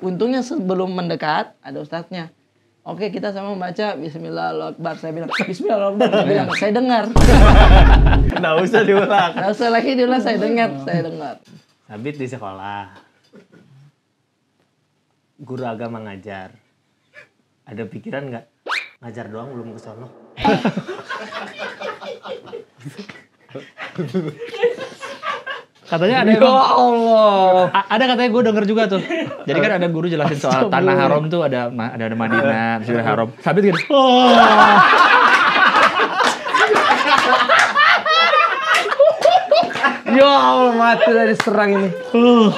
Untungnya sebelum mendekat ada ustadznya. Oke, kita sama membaca Bismillahirrahmanirrahim. Saya bilang Bismillahirrahmanirrahim. Dia bilang saya dengar. Nggak usah diulang. Nggak usah lagi diulang, saya dengar. Sabit di sekolah. Guru agama ngajar. Ada pikiran nggak? Ngajar doang belum ke sono. Katanya ada Allah. Ada katanya gue denger juga tuh. Jadi kan ada guru jelasin soal tanah haram tuh ada Madinah, Masjidil Haram. Sabit gitu. Oh. Ya Allah, mati dari serang ini.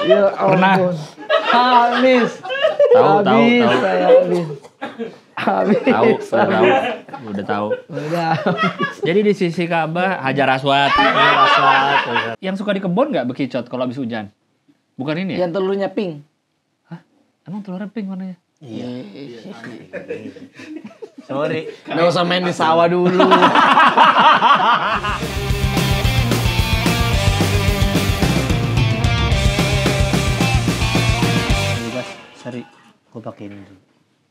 Ya ampun. Habis. Tahu. Saya habis. Tahu. Udah tahu. Udah. Jadi di sisi Ka'bah Hajar Aswad. Yang suka di kebun nggak bekicot kalau habis hujan? Bukan ini ya? Yang telurnya pink. Hah? Emang telurnya pink warnanya? Iya. Sorry. Nggak usah main di sawah dulu. Bebas. Sorry. Gue pakein dulu.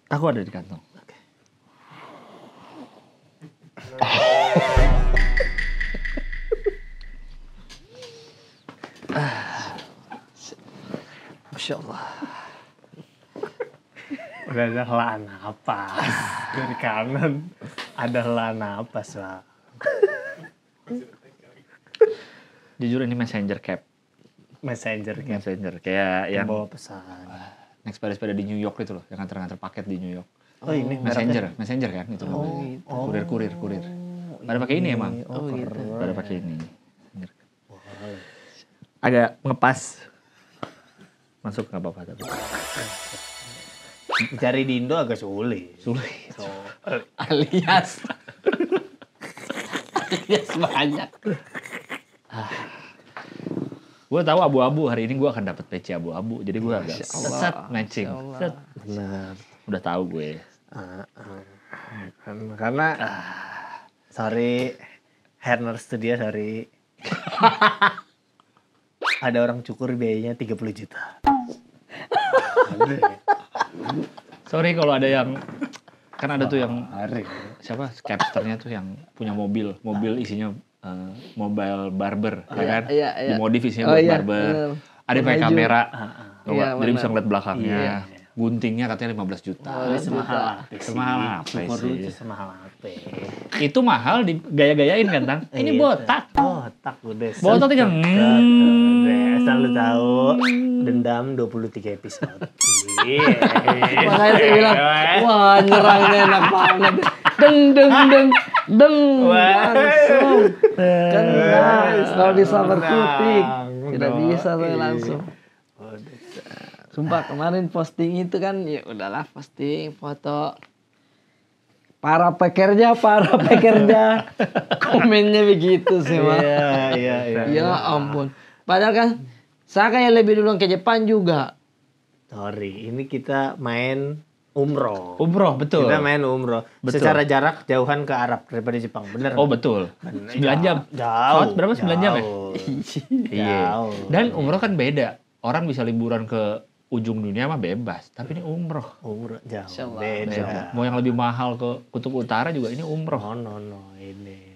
Aku ada di kantong. Masya Allah. Udah ada helah napas. Dari kanan ada helah napas, Pak. Jujur ini messenger cap. Messenger kayak Messenger kayak yang bawa pesan. naik sepeda-sepeda di New York itu loh, yang nganter-nganter paket di New York. Oh, ini Messenger kan itu namanya. Kurir. Pada pakai ini emang. Oh gitu. Pada pakai ini. Agak ngepas. Masuk nggak apa-apa tapi. Cari di Indo agak sulit. Alias banyak. Gue tahu abu-abu hari ini gue akan dapat peci abu-abu, jadi gue agak set matching. Set. Benar. Udah tahu gue. Karena sorry Herner Studio, sorry. Ada orang cukur biayanya 30 juta. Sorry kalau ada yang kan ada tuh yang siapa capsternya tuh yang punya mobil isinya mobile barber ya kan, iya. dimodif isinya buat barber. Ada pakai kamera, jadi bisa ngeliat belakangnya. Iya. Guntingnya katanya 15 juta. Semahal apa Cukur sih? itu semahal apa? Itu mahal digaya-gayain kan, Tang? Ini Iya, botak. Botak udah. Botak tinggal. Asal lu tahu, dendam 23 episode. Makanya saya bilang, wah nyerangnya enak banget. Deng. Langsung. Kena. Kalau bisa berkutik. Tidak bisa saya langsung. Sumpah kemarin posting itu kan, ya udahlah posting foto. Para pekerja. Komennya begitu sih, Mas. Iya. Ya ampun. Padahal kan, saya kayak lebih dulu ke Jepang juga. Sorry, ini kita main umroh. Umroh, betul. Kita main umroh. Betul. Secara jarak jauhan ke Arab daripada Jepang, bener? Oh betul. 9 jam. Jauh. Berapa 9 jam ya? Iya. Jauh. Dan umroh kan beda. Orang bisa liburan ke ujung dunia mah bebas, tapi ini umroh. Umroh jauh. Insyaallah. Beda. Mau yang lebih mahal ke Kutub Utara juga ini umroh. No, ini.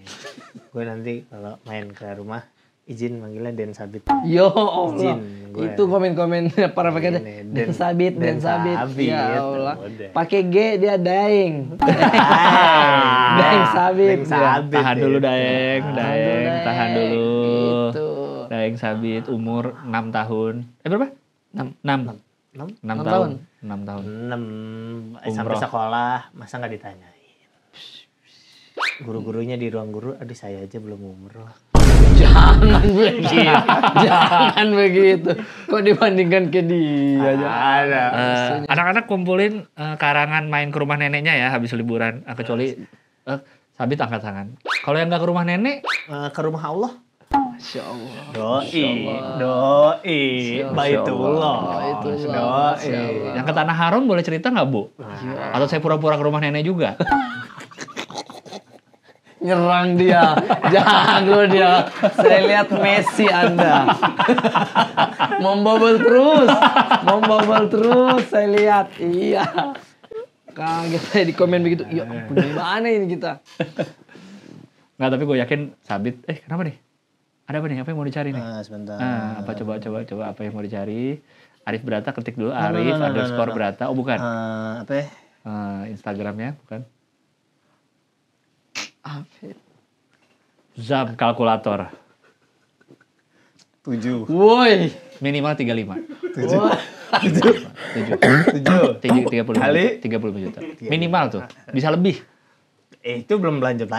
Gue nanti kalau main ke rumah izin manggilnya Den Sabit. Yo Allah. gue. Itu komen-komen para pekerja. Ini, Den Sabit. Den Sabit. Ya Allah. Udah. Pakai G dia Daeng. Daeng Sabit. Daeng Sabit. Tahan dulu itu. Daeng, tahan dulu. Gitu. Daeng Sabit umur 6 tahun. Berapa? 6 6 tahun. 6 tahun. 6 sampai sekolah masa nggak ditanyain. Guru-gurunya di ruang guru, aduh saya aja belum umroh. Jangan begitu. Kok dibandingkan ke dia aja. Ada. Anak-anak kumpulin karangan main ke rumah neneknya ya habis liburan. Kecuali Sabit angkat tangan. Kalau yang nggak ke rumah nenek, Ke rumah Allah. Masya Allah. Doi, Baitullah. Doi. yang ke Tanah Haram boleh cerita nggak Bu? Atau saya pura-pura ke rumah nenek juga? Nyerang dia. Jago dia. Saya lihat Messi Anda. Membobol terus saya lihat. Iya. Kaget saya di komen begitu. Ya ampun, gimana ini kita? Nggak, tapi gue yakin Sabit. Kenapa nih? Ada apa nih? Apa yang mau dicari nih? Sebentar. Apa coba apa yang mau dicari? Arif Brata, ketik dulu Arif underscore Brata. Oh bukan. Apa ya? Instagramnya bukan. Apa? Zam kalkulator. 7. Woi. Minimal 35. 30 Kali 30 juta. Minimal tuh. Bisa lebih. Itu belum belanja.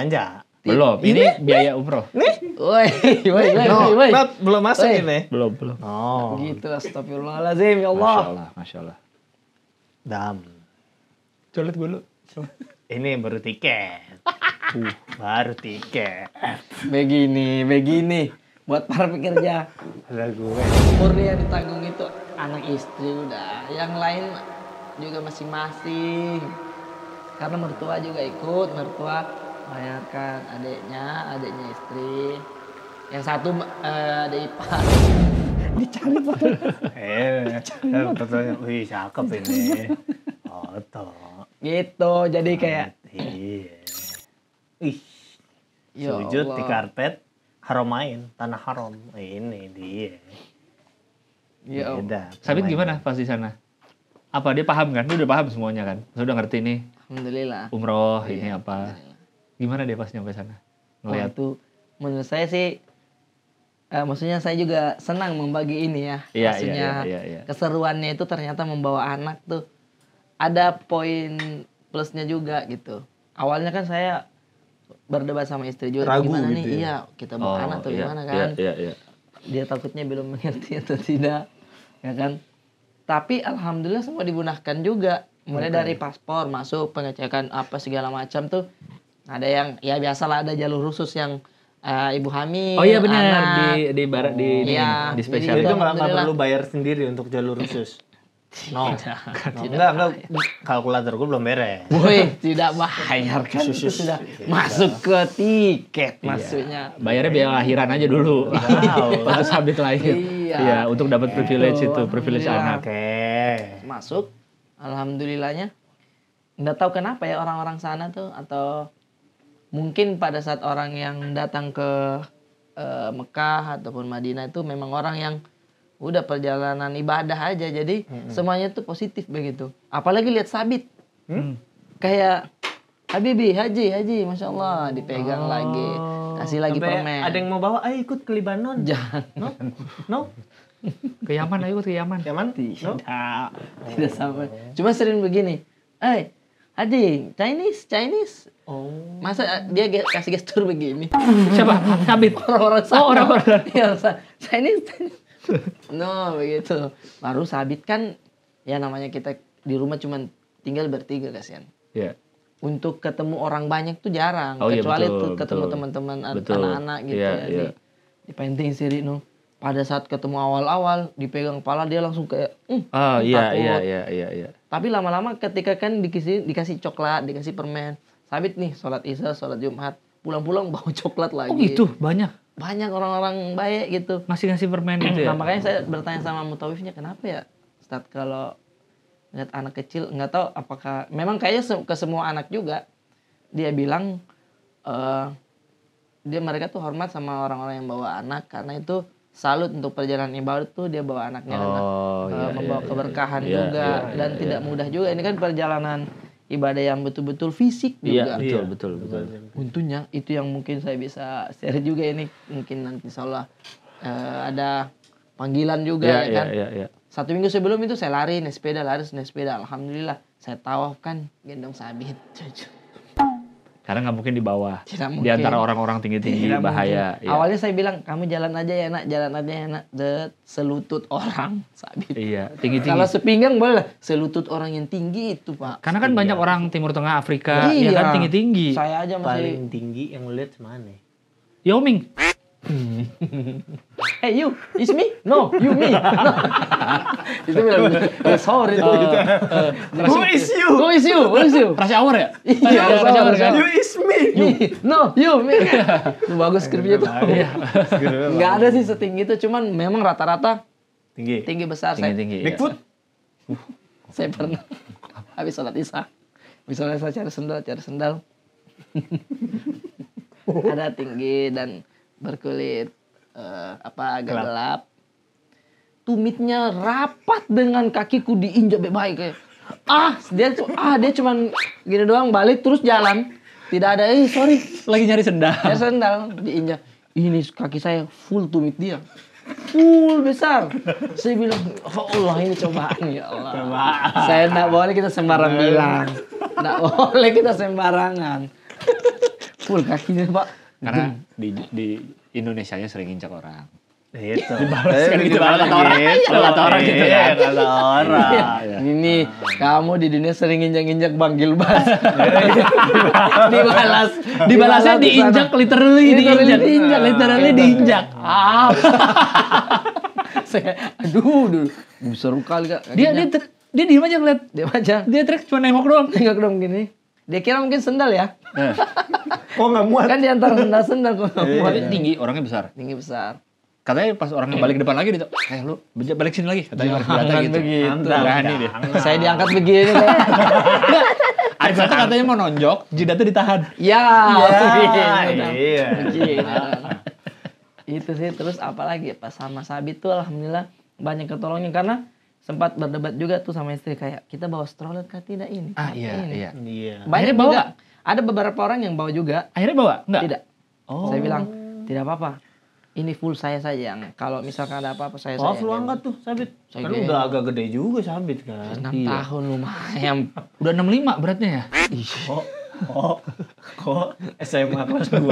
Belum. Ini biaya umroh. Woi. Belum masuk Woi. ini. Belum. Oh. Gitu, astagfirullahaladzim, ya Allah. Masya Allah. Dam. Colet gue lu. Ini baru tiket. Baru tiket. Begini. Buat para pekerja. Ada gue. Murni yang ditanggung itu anak istri udah. Yang lain juga masing-masing. Karena mertua juga ikut. Mertua bayarkan adiknya istri. Yang satu adik ipar. Dicari foto. Fotonya. Wih, cakep ini. Foto. Gitu, jadi kayak. Iya. Ih. Ya Sujud di Allah. karpet. Haramain, tanah haram. Ini dia. Ya Allah. Beda. Sabit gimana pas di sana? Apa dia paham kan? Dia udah paham semuanya kan? Sudah ngerti nih Alhamdulillah. umroh ini apa? Gimana dia pas nyampe sana? Ngeliat. Itu menurut saya sih maksudnya saya juga senang membagi ini ya. Iya, Maksudnya iya. keseruannya itu ternyata membawa anak tuh ada poin plusnya juga gitu. Awalnya kan saya berdebat sama istri juga Ragu gimana gitu nih? ya? Iya, kita bawa anak tuh gimana kan? Iya. Dia takutnya belum mengerti atau tidak, ya kan? Tapi alhamdulillah semua dimudahkan juga. Mulai dari paspor masuk, pengecekan apa segala macam tuh. Ada yang ya biasalah ada jalur khusus yang ibu hamil. Oh iya benar anak. di barat di Iya, di jadi spesial Itu itu. nggak Alhamdulillah. perlu bayar sendiri untuk jalur khusus. No. Enggak. Kalkulator gue belum beres. Woi, tidak bayar kan itu sudah masuk ke tiket maksudnya. Bayarnya biaya lahiran aja dulu. Waktu Sabit lahir. Iya. Iya, untuk dapat privilege itu, privilege Alhamdulillah. anak. Oke. Masuk, alhamdulillahnya. Nggak tahu kenapa ya orang-orang sana tuh atau mungkin pada saat orang yang datang ke Mekah ataupun Madinah itu memang orang yang udah perjalanan ibadah aja jadi semuanya tuh positif begitu. Apalagi lihat Sabit. Kayak Habibi, haji, masya Allah dipegang lagi, kasih lagi Sampai permen. ada yang mau bawa, ayo ikut ke Libanon. Jangan. No. Ke Yaman, ayo ke Yaman. Yaman? No. Tidak sampai. Cuma sering begini. Haji, Chinese. Oh. Masa dia kasih gestur begini? Siapa? Sabit. Orang-orang sana. Oh, orang-orang. Iya, Chinese. No, begitu. Baru Sabit kan, ya namanya kita di rumah cuma tinggal bertiga kasihan. Iya. Untuk ketemu orang banyak tuh jarang. Oh, iya, Kecuali betul, tuh ketemu betul. teman-teman Betul. anak-anak gitu Iya, ya. iya. Di painting si Rino. Pada saat ketemu awal-awal, dipegang kepala dia langsung kayak, Oh iya, takut. iya. Tapi lama-lama ketika kan dikasih coklat, dikasih permen. Sabit nih, sholat Isya, sholat Jumat. Pulang-pulang bawa coklat lagi. Oh gitu, banyak. Banyak orang-orang baik gitu. Ngasih permen gitu ya. Nah, makanya saya bertanya sama Mutawifnya, kenapa ya Ustadz kalau lihat anak kecil, nggak tahu apakah, memang kayaknya ke semua anak juga, dia bilang mereka tuh hormat sama orang-orang yang bawa anak, karena itu salut untuk perjalanan ibadah tuh dia bawa anaknya karena membawa keberkahan juga dan tidak mudah juga. Ini kan perjalanan ibadah yang betul-betul fisik juga. Iya, betul. Untungnya itu yang mungkin saya bisa share juga ini, mungkin nanti insyaallah ada panggilan juga ya kan. Iya. 1 minggu sebelum itu saya lari naik sepeda. Alhamdulillah saya tawaf kan gendong Sabit. Karena nggak mungkin di bawah. Tidak mungkin. Di antara orang-orang tinggi-tinggi Tidak bahaya. mungkin. Awalnya saya bilang kamu jalan aja ya nak. Selutut orang Sabit. Iya, tinggi-tinggi. Kalau sepinggang boleh, selutut orang yang tinggi itu Pak. Karena kan banyak orang Timur Tengah, Afrika, Iya. ya kan tinggi-tinggi. Saya aja masih Paling tinggi yang lu lihat mana? Yao Ming. Hey you, it's me? No, you me. No. Itu bilang, sorry tuh. Who is you? Who is you? Who is you? Rush hour ya? Iya, Rush hour kan? You is me. You. No, you, me. Itu bagus skripnya tuh. Nggak ada sih setinggi itu, cuman memang rata-rata tinggi besar. Tinggi-tinggi. Bigfoot. Saya pernah habis sholat isya. Habis sholat isya cari sendal. Ada tinggi dan berkulit agak gelap. Tumitnya rapat dengan kakiku diinjak baik kayak. Dia cuman gini doang balik terus jalan. Tidak ada sorry. Lagi nyari sendal. Saya sendal diinjak. Ini kaki saya full tumit dia. Full besar. Saya bilang, oh Allah ini cobaan ya Allah. Saya enggak boleh kita sembarang bilang. Enggak boleh kita sembarangan. Full kakinya Pak. Karena di Indonesianya sering injak orang. Itu. Dibalas kan gitu kalau kata orang. Kalau kata orang gitu kan. Kata orang. Ini kamu di dunia sering injak-injak Bang Gilbas. Dibalasnya diinjak literally diinjak. Saya aduh seru kali Kak. Dia diem aja ngeliat. Dia aja. Dia trek cuma nengok doang. Nengok dong gini. Dia kira mungkin sendal ya. Kok nggak muat? Kan di antara sendal kok nggak muat. Tapi tinggi, orangnya besar. Tinggi besar. Katanya pas orangnya balik depan lagi dia lu balik sini lagi. Katanya harus berata gitu. Begitu. Berani dia. Saya diangkat begini kayak. Ada satu katanya mau nonjok, jidatnya ditahan. Ya. Iya. Itu sih terus apalagi pas sama Sabit tuh alhamdulillah banyak ketolongnya karena sempat berdebat juga tuh sama istri kayak kita bawa stroller kah tidak ini. Iya. Banyak Akhirnya bawa juga. Ada beberapa orang yang bawa juga. Akhirnya bawa? Enggak. Tidak. Saya bilang tidak apa-apa. Ini full saya saja yang kalau misalkan ada apa-apa saya Oh, lu angkat tuh Sabit. Saya Kan udah agak gede juga Sabit kan. 6 tahun lumayan. Udah 65 beratnya ya? Kok SMA kelas 2.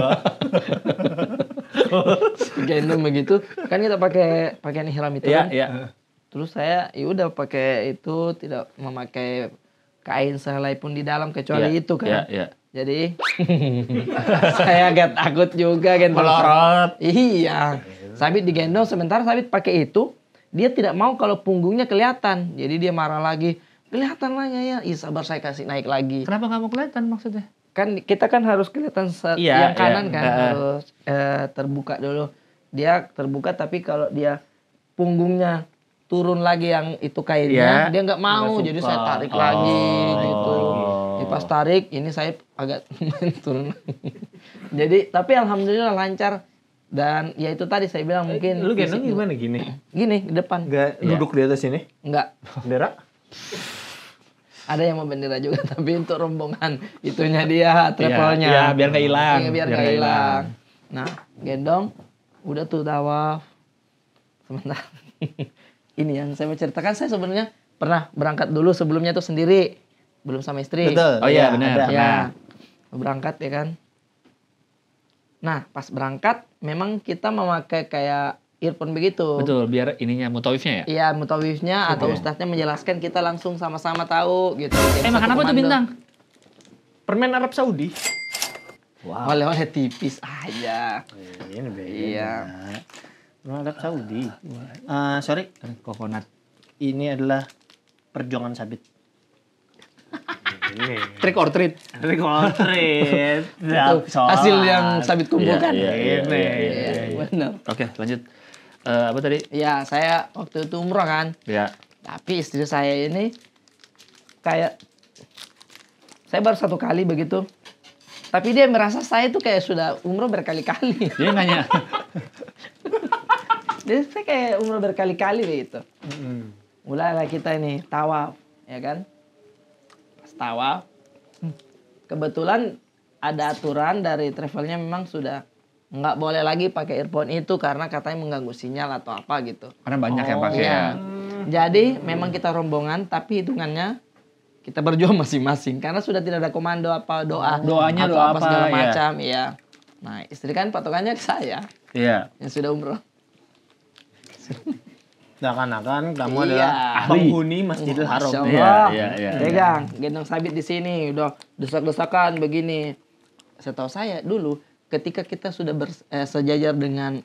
Gendong begitu kan kita pakai pakaian ihram itu kan. Iya. Terus saya udah pakai itu tidak memakai kain sehelai pun di dalam kecuali itu kan. Iya. Jadi saya agak takut juga gendong. Melorot. Iya. Sabit digendong sementara Sabit pakai itu, dia tidak mau kalau punggungnya kelihatan. Jadi dia marah lagi. Kelihatan lah ya. Sabar saya kasih naik lagi. Kenapa nggak mau kelihatan maksudnya? Kan kita kan harus kelihatan yang kanan kan harus terbuka dulu. Dia terbuka tapi kalau dia punggungnya turun lagi yang itu kainnya, dia nggak mau. Jadi saya tarik lagi gitu. Pas tarik ini saya agak turun. Jadi tapi alhamdulillah lancar dan ya itu tadi saya bilang mungkin Lu gendong gimana gini? Gini di depan. Enggak duduk di atas ini? Enggak. Bendera? Ada yang mau bendera juga tapi untuk rombongan itunya dia travelnya. Iya, biar nggak hilang. Iya, biar nggak hilang. Nah, gendong udah tuh tawaf. Sebentar. Ini yang saya mau ceritakan, saya sebenarnya pernah berangkat dulu sebelumnya tuh sendiri. Belum sama istri. Betul. Oh iya, benar. Ya, berangkat ya kan. Nah, pas berangkat memang kita memakai kayak earphone begitu. Betul, biar ininya mutawifnya ya? Iya, mutawifnya atau ustadznya menjelaskan kita langsung sama-sama tahu gitu. Makan apa tuh Bintang? Permen Arab Saudi. Wow. Oleh-oleh tipis aja. Ini beda. Iya. Permen Arab Saudi. Sorry, Coconut. ini adalah perjuangan Sabit. Trick or treat. Rekontrit. Hasil yang Sabit kumpulkan. Iya. Benar. Oke, lanjut. Apa tadi? Ya, saya waktu itu umroh kan. Ya. Tapi istri saya ini kayak saya baru 1 kali begitu. Tapi dia merasa saya itu kayak sudah umroh berkali-kali. Dia nanya. Jadi saya kayak umroh berkali-kali begitu. Mulailah kita ini tawaf, ya kan? Pas tawaf, kebetulan ada aturan dari travelnya memang sudah nggak boleh lagi pakai earphone itu karena katanya mengganggu sinyal atau apa gitu. Karena banyak yang pakai ya. Jadi memang kita rombongan tapi hitungannya kita berjuang masing-masing karena sudah tidak ada komando apa Doanya atau doa apa apa, segala ya. macam ya. Nah, istri kan patokannya ke saya Iya. yang sudah umroh. Seakan-akan kamu Iya. adalah penghuni Masjidil Haram. Masya Allah. Iya. Pegang, gendong Sabit di sini, udah desak-desakan begini. Setahu saya dulu ketika kita sudah sejajar dengan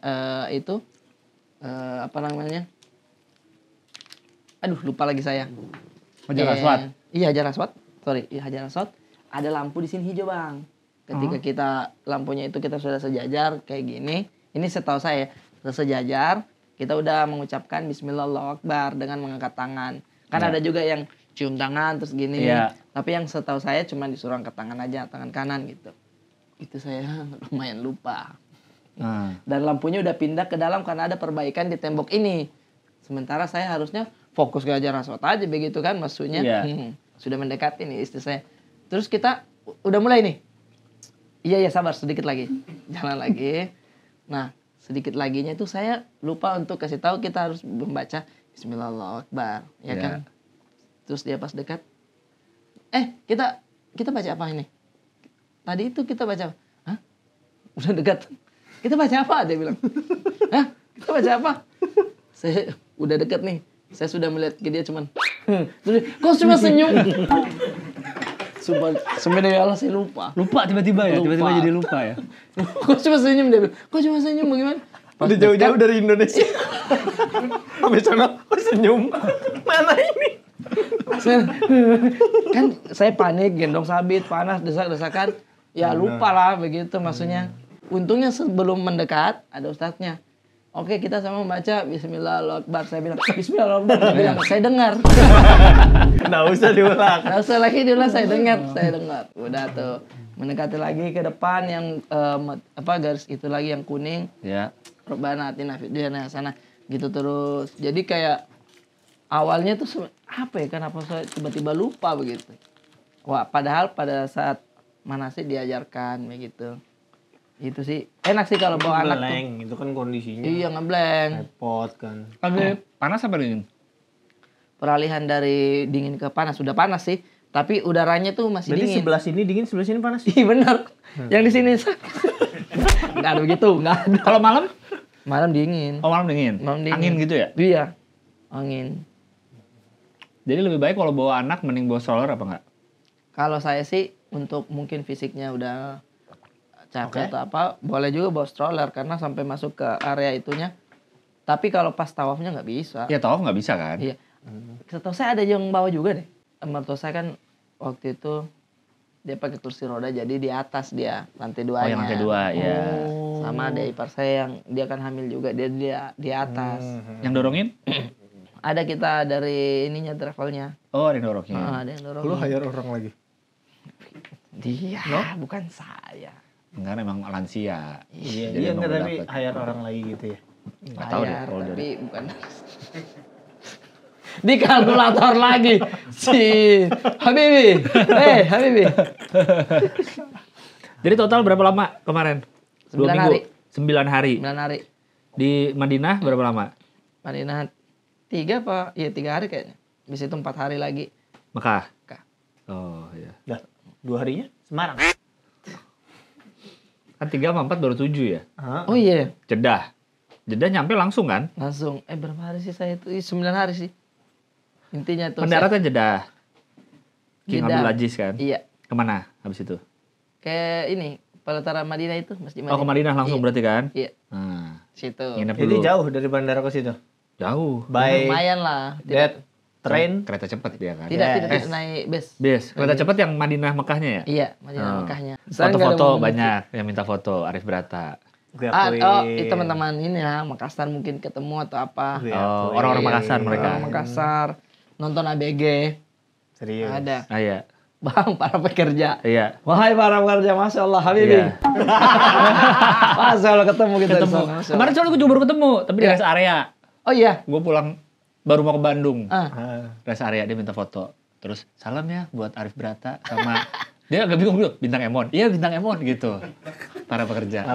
apa namanya? Aduh, lupa lagi saya. Hajar Aswad. Iya, Hajar Aswad. Sorry, iya, Hajar Aswad. Ada lampu di sini hijau, Bang. Ketika kita lampunya itu kita sudah sejajar kayak gini. Ini setahu saya, sejajar, kita udah mengucapkan Bismillah Allahu Akbar dengan mengangkat tangan. Kan ada juga yang cium tangan terus gini. Iya. Tapi yang setahu saya cuma disuruh angkat tangan aja, tangan kanan gitu. Itu saya lumayan lupa. Dan lampunya udah pindah ke dalam karena ada perbaikan di tembok ini. Sementara saya harusnya fokus ke Hajar Aswad aja begitu kan maksudnya. Sudah mendekati nih istri saya. Terus kita udah mulai nih. Iya sabar sedikit lagi. Jalan lagi. Nah, sedikit laginya itu saya lupa untuk kasih tahu kita harus membaca Bismillahirrahmanirrahim. Ya kan? Terus dia pas dekat. Kita baca apa ini? Tadi itu kita baca apa? Hah? Udah dekat. Kita baca apa? Dia bilang. Hah? Kita baca apa? Saya udah dekat nih. Saya sudah melihat ke dia cuman. Kok cuma senyum? Sebenarnya Allah saya lupa. Lupa tiba-tiba ya? Tiba-tiba jadi lupa ya? Kok cuma senyum dia bilang. Kok cuma senyum bagaimana? Udah jauh-jauh dari Indonesia. Sampai sana, kok senyum? Mana ini? Kan saya panik, gendong sabit, panas, desak-desakan. Ya lupa lah begitu maksudnya. Untungnya sebelum mendekat ada ustadznya. Oke, kita sama membaca Bismillahirrahmanirrahim. Saya bilang Bismillahirrahmanirrahim. Dia bilang saya dengar. Nggak usah diulang. Nggak usah lagi diulang, saya dengar. Udah tuh mendekati lagi ke depan yang garis itu lagi yang kuning. Ya. Robbana atina fid dunya hasanah gitu terus. Jadi kayak awalnya tuh apa ya, kenapa saya tiba-tiba lupa begitu. Wah, padahal pada saat manasik diajarkan begitu. Itu sih enak sih kalau bawa anak tuh. Itu kan kondisinya. Iya, ngeblank. Repot kan. Panas apa dingin? Peralihan dari dingin ke panas. Sudah panas sih, tapi udaranya tuh masih Berarti dingin. sebelah sini dingin, sebelah sini panas. Iya benar. Yang di sini nggak ada begitu, nggak ada. Kalau malam? Malam dingin. Oh, malam dingin. Angin gitu ya? Iya, angin. Jadi lebih baik kalau bawa anak mending bawa stroller apa enggak? Kalau saya sih untuk mungkin fisiknya udah capek atau apa, boleh juga bawa stroller karena sampai masuk ke area itunya. Tapi kalau pas tawafnya nggak bisa. Ya tawaf nggak bisa kan? Iya. Setahu saya ada yang bawa juga deh. Mertua saya kan waktu itu dia pakai kursi roda jadi di atas dia lantai 2-nya. Oh, yang lantai 2 ya. Sama ada ipar saya yang dia kan hamil juga dia di atas. Yang dorongin? Ada kita dari ininya travelnya. Oh, ada yang dorongin. Ada yang dorongin. Lu hire orang lagi. Dia, bukan saya. Enggak, emang lansia. Iya, enggak tapi hire orang lagi gitu ya. Enggak tahu deh Bayar, kalau tapi bukan. Di kalkulator lagi si Habibi. Habibi. Jadi total berapa lama kemarin? 2 minggu. hari. 9 hari. 9 hari. Di Madinah berapa lama? Madinah 3 apa? Iya 3 hari kayaknya. Habis itu 4 hari lagi. Mekah. Mekah. Oh iya. Dah, 2 harinya Semarang. Kan 3 sama 4 baru 7 ya? Oh iya. Jeddah nyampe langsung kan? Langsung. Berapa hari sih saya itu? 9 hari sih. Intinya tuh. Mendaratnya Jeddah. King Jeddah. Abdul Aziz kan? Iya. Kemana habis itu? Ke ini. Pelataran Madinah itu. Masjid Madinah. Oh ke Madinah langsung berarti kan? Iya. Nah, Situ. nginep Jadi dulu. jauh dari bandara ke situ. Jauh. By Lumayan lah. that train. Kereta cepat dia kan? Tidak naik bus. Bis. Kereta cepat yang Madinah Mekahnya ya? Iya, Madinah Oh. Mekahnya. Foto-foto banyak yang minta foto. Arif Brata. Gue itu teman-teman ini lah, Makassar mungkin ketemu atau apa. Oh, orang-orang Makassar mereka. Orang Makassar nonton ABG. Serius. Ada. Ah iya. Bang, para pekerja. Iya. Wahai para pekerja, Masya Allah, Habibi. Iya. Masya Allah ketemu kita di Ketemu. sana, Masya Allah. Kemarin soalnya gue juga baru ketemu, tapi di rest area. Oh iya. Gue pulang baru mau ke Bandung. Ah. Rest area dia minta foto. Terus salam ya buat Arif Brata sama dia agak bingung dulu, bintang Emon. Iya bintang Emon gitu. Para pekerja.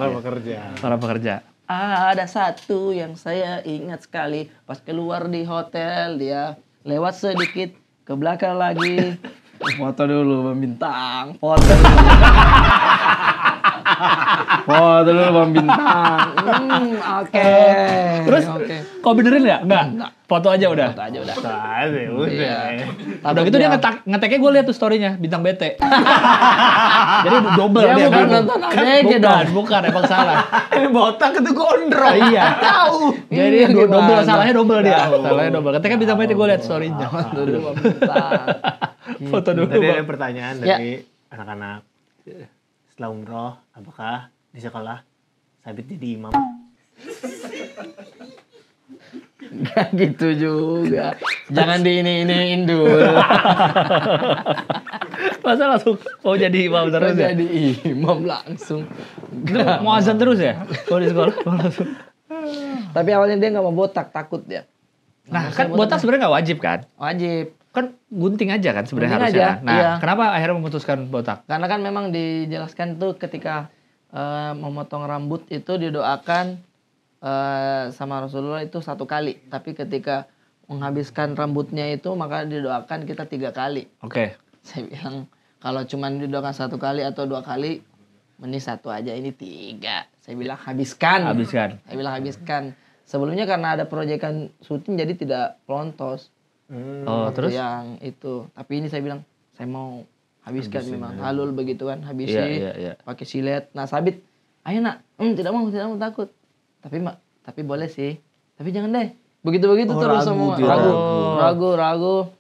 Para pekerja. Ada satu yang saya ingat sekali pas keluar di hotel dia lewat sedikit ke belakang lagi foto dulu bintang foto dulu. Foto dulu Bang Bintang. Oke. Terus oke. kau benerin nggak? Enggak. Foto aja udah. Foto aja udah. Udah. Iya. Udah gitu dia ngeteknya gue lihat tuh story-nya bintang BT. Jadi double Dia dia. bukan nonton ABG dong. Bukan, emang salah. Ini botak itu gondrong. Iya. Tahu. Jadi Iya, double, gimana? salahnya double dia. Salahnya double. Ketika bintang BT gue lihat story-nya. Foto dulu Bang Bintang. Foto dulu. Tadi ada Bang. pertanyaan Ya. dari anak-anak. Setelah umroh, apakah di sekolah Sabit jadi imam? Gak gitu juga. Jangan diini-iniin dulu. Masa langsung mau jadi imam terus ya? Jadi imam langsung. Itu mau azan terus ya? Kalau di sekolah langsung. Tapi awalnya dia nggak mau botak, takut dia. Nah, kan botak sebenarnya nggak wajib kan? Wajib. Kan gunting aja kan sebenarnya Gunting harusnya. aja, Nah, iya. kenapa akhirnya memutuskan botak? Karena kan memang dijelaskan tuh ketika memotong rambut itu didoakan sama Rasulullah itu 1 kali. Tapi ketika menghabiskan rambutnya itu maka didoakan kita 3 kali. Oke. Saya bilang kalau cuma didoakan 1 kali atau 2 kali, mending 1 aja, ini 3. Saya bilang habiskan. Habiskan. Saya bilang habiskan. Sebelumnya karena ada proyekan syuting jadi tidak pelontos. Oh, Waktu terus? yang itu. Tapi ini saya bilang saya mau habiskan memang. Halul begitu kan, habisi. Iya. Pakai silet. Nah, Sabit, ayo nak, tidak mau takut. Tapi boleh sih. Tapi jangan deh. Begitu-begitu terus ragu semua. dia. Ragu.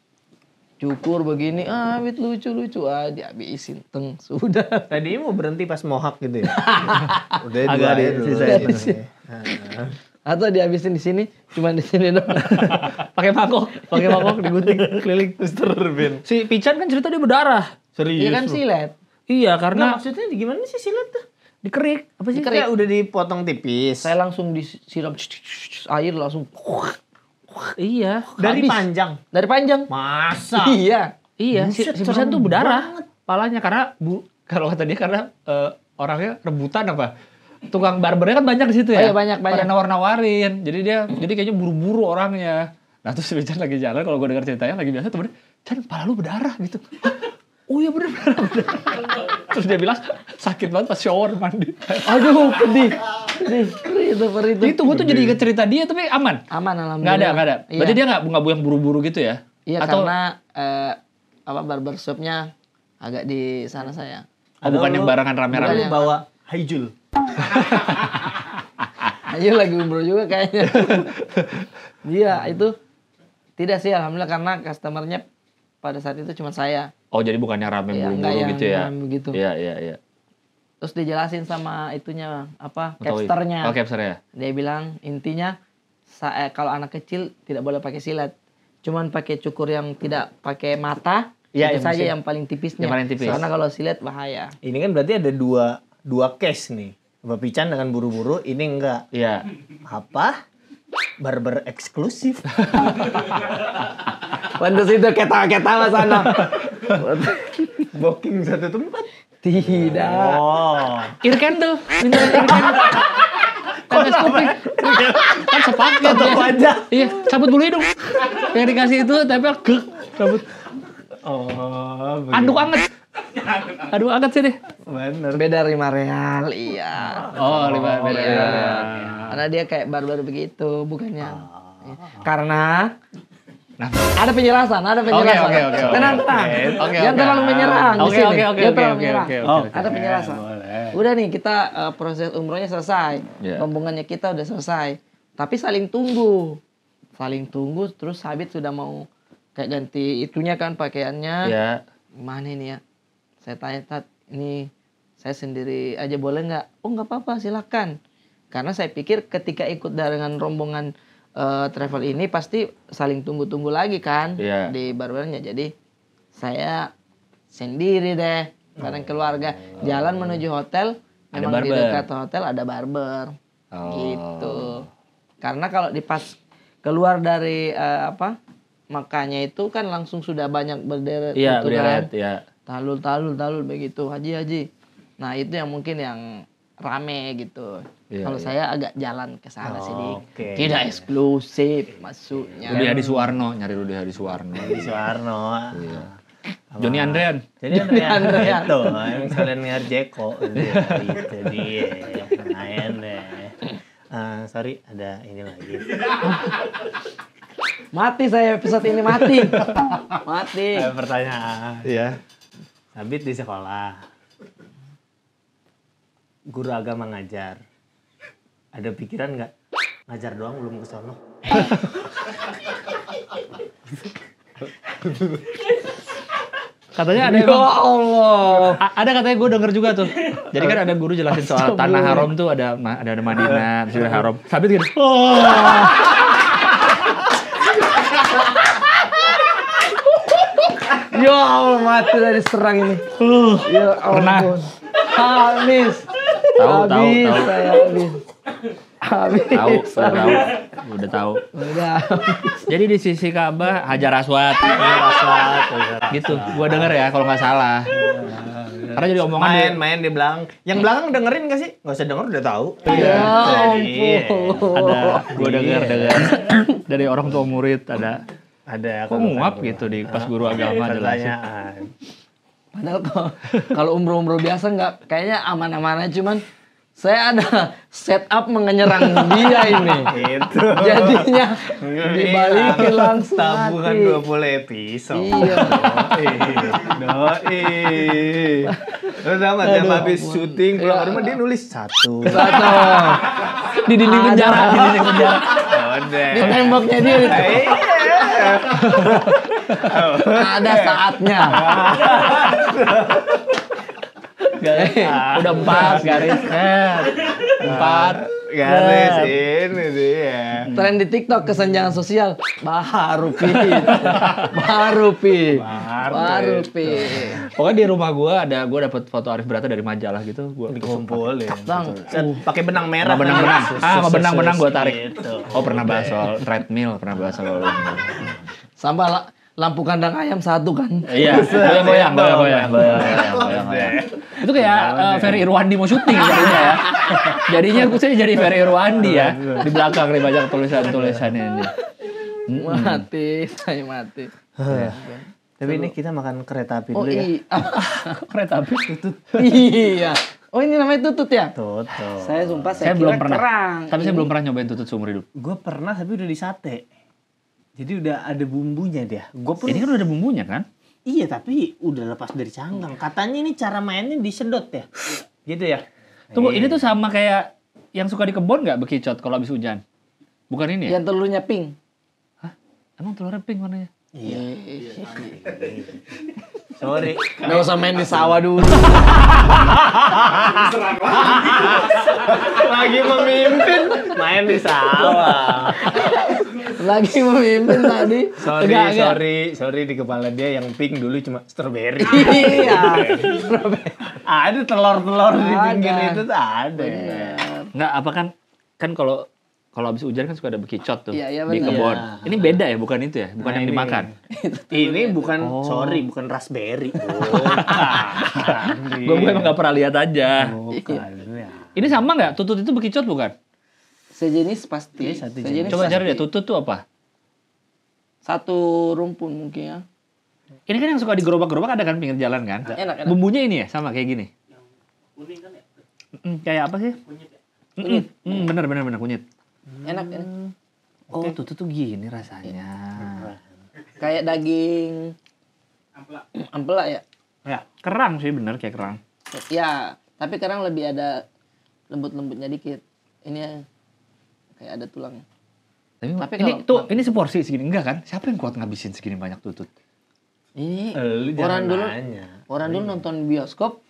Cukur begini, Sabit lucu-lucu. Dihabisin, sudah. Tadi mau berhenti pas mohak gitu ya? Udah Agak dua dulu. disisain. Atau dihabisin di sini, cuma di sini doang. Pakai mangkok digunting keliling. Mister Bin. Si Pican kan cerita dia berdarah. Serius. Iya kan lu? silet. Iya, Nah, karena maksudnya gimana sih silet tuh? dikerik. Apa sih? Kayak udah dipotong tipis. Saya langsung disiram air langsung. Iya. Dari habis. panjang. Dari panjang. Masa? Iya. Iya, Buset, si Pican serem tuh berdarah palanya karena kalau kata dia karena orangnya rebutan apa? Tukang barbernya kan banyak di situ ya. Oh iya, banyak. Pada nawar-nawarin. Jadi kayaknya buru-buru orangnya. Nah, terus si Pican lagi jalan kalau gue dengar ceritanya lagi biasa temennya, "Chan, pala lu berdarah." gitu. Hah? Oh iya bener. Terus dia bilang sakit banget pas shower mandi. Aduh, pedih. Itu. Itu gue tuh jadi inget cerita dia tapi aman. Aman alhamdulillah. Nggak ada. Iya. Berarti dia nggak yang buru-buru gitu ya? Iya, Atau karena barbershopnya agak di sana saya. bukan yang barengan Lu rame-rame. bawa Haijul. Ayo lagi umroh juga kayaknya. Iya, itu tidak sih alhamdulillah karena customernya pada saat itu cuma saya. Oh, jadi bukannya rame Iya, buru-buru nggak yang gitu ya? rame begitu. Iya. Terus dijelasin sama itunya apa? Tahu. Capsternya. Oh, capster ya. Dia bilang intinya kalau anak kecil tidak boleh pakai silet. Cuman pakai cukur yang tidak pakai mata. Iya, itu yang saja mesti- yang paling tipisnya. yang paling tipis. Karena kalau silet bahaya. Ini kan berarti ada dua case nih. Bapak Pican dengan buru-buru, ini enggak. Iya. Apa? Barber eksklusif. Pantes itu ketawa-ketawa sana. Booking 1 tempat. Tidak. Oh. Ear candle. Minta ear candle. Tetes kuping. Kan sepaket Tutup ya. aja. Iya, cabut bulu hidung. Yang dikasih itu tempel gek. Cabut. Oh, Aduk anget. Aduk anget sih deh. bener. Beda 5 real, iya. Oh, beda. Iya. Karena dia kayak barbar begitu, bukannya. Karena ada penjelasan. Oke. Tenang. Oke, Jangan oke. terlalu menyerang di Oke, sini. oke. Jangan terlalu menyerang. Oke. Ada penjelasan. Boleh. Udah nih kita proses umrohnya selesai. Iya. Rombongannya kita udah selesai. Tapi saling tunggu. Terus Sabit sudah mau kayak ganti itunya kan pakaiannya. Ya. Mana ini ya? Saya tanya, Tat, ini saya sendiri aja boleh nggak? Oh nggak apa-apa, silakan. Karena saya pikir ketika ikut dengan rombongan travel ini pasti saling tunggu-tunggu lagi kan Iya. di barbernya. Jadi saya sendiri deh bareng keluarga jalan menuju hotel. Ada Memang di barber. dekat hotel ada barber. Oh. Gitu. Karena kalau di pas keluar dari Makanya itu kan langsung sudah banyak berderet Iya, gitu berderet, kan. ya. Talul begitu, haji. Nah, itu yang mungkin yang rame gitu. Iya, Kalau iya. saya agak jalan ke sana sedikit. Oke. Tidak eksklusif maksudnya. Rudi Hadi Suwarno, nyari Rudi Hadi Suwarno. Di Suwarno. Iya. Johnny Andrean. Jadi Andrean. itu yang kalian ngar Jeko itu dia lumayan deh. Sorry ada ini lagi. Mati saya episode ini mati. Mati. Ada pertanyaan. Iya. Sabit di sekolah. Guru agama ngajar. Ada pikiran nggak ngajar doang belum ke sono? Katanya ada Ya Allah. ada katanya gue denger juga tuh. Jadi kan ada guru jelasin soal tanah haram tuh ada Madinah, Masjidil Haram. Sabit gitu. Ya Allah, mati dari serang ini. Ya Pernah. ampun. Habis. Tahu. Saya habis. Habis. Udah tahu. Udah. Jadi di sisi Ka'bah Hajar Aswad. Gitu. Gua denger ya kalau nggak salah. Karena jadi omongan Main di belakang. Yang belakang dengerin gak sih? Gak usah denger udah tahu. Ya Iya. ampun. ada gua denger dari orang tua murid ada Ada. kok nguap gitu di pas guru agama jelasin. Pertanyaan. Padahal kalau umroh biasa nggak, kayaknya aman-aman aja, cuman saya ada setup menyerang dia ini. Itu. Jadinya dibalikin langsung Tabungan mati. 20 episode. Iya. Doi. Lu sama tiap habis syuting pulang rumah dia nulis 1. Satu. Di dinding penjara, di dinding penjara. Udah. Di temboknya dia itu. Iya. Ada saatnya. Udah 4 garis. 4 Garis ini dia. Tren di TikTok kesenjangan sosial baru pi. Pokoknya di rumah gua dapet foto Arif Brata dari majalah gitu. Gua Dikumpulin. Bang, Pakai benang merah. Sama benang-benang. Sama benang-benang gua tarik. Gitu. Oh pernah bahas soal treadmill, pernah bahas soal sama lampu kandang ayam 1 kan. iya, goyang-goyang. Itu kayak Ferry Irwandi mau syuting jadinya ya. Jadinya saya jadi Ferry Irwandi ya. Di belakang nih banyak tulisan-tulisannya ini. Saya mati. Tapi ini kita makan kereta api Oh dulu ya. iya. Kereta api tutut. Iya. Oh ini namanya tutut ya? Tutup. Saya sumpah Saya kira belum pernah. kerang. Tapi saya belum pernah nyobain tutut seumur hidup. Gue pernah tapi udah di sate. Jadi udah ada bumbunya dia. Gue pun Ini kan udah ada bumbunya kan? iya tapi udah lepas dari cangkang. Katanya ini cara mainnya disedot ya. Gitu ya. Tunggu, ini tuh sama kayak yang suka di kebun nggak bekicot kalau habis hujan? Bukan ini ya? Yang telurnya pink. Hah? Emang telurnya pink warnanya? Iya. Sorry. Nggak usah main di sawah dulu. Lagi memimpin main di sawah. Lagi memimpin tadi. Sorry di kepala dia yang pink dulu cuma strawberry. Iya. Ada telur-telur di Ada. pinggir itu tuh ada. Nggak, apa kan kalau habis hujan kan suka ada bekicot tuh Iya, di benar. kebun. Iya. Ini beda ya, bukan itu ya? Bukan Nah, yang ini. dimakan. Ini bukan bukan raspberry. Bukan. Gue emang nggak pernah lihat aja. Bukan. Ya. Ini sama nggak? Tutut itu bekicot bukan? Sejenis pasti. Iya, satu Sejenis Coba pasti. cari deh, tutut tuh apa? Satu rumpun mungkin ya. Ini kan yang suka digerobak-gerobak ada kan pinggir jalan kan? Enak. Bumbunya ini ya, sama kayak gini. Kuning kan ya? Kayak apa sih? Kunyit ya? Bener kunyit. Enak. Oh, tutut tuh gini rasanya. Kayak daging ampela ya. Ya, kerang sih bener kayak kerang. Ya, tapi kerang lebih ada lembut-lembutnya dikit. Ini ya, kayak ada tulang. Tapi kalau- ini seporsi segini enggak kan? Siapa yang kuat ngabisin segini banyak tutut? Ini Lu orang dulu nonton bioskop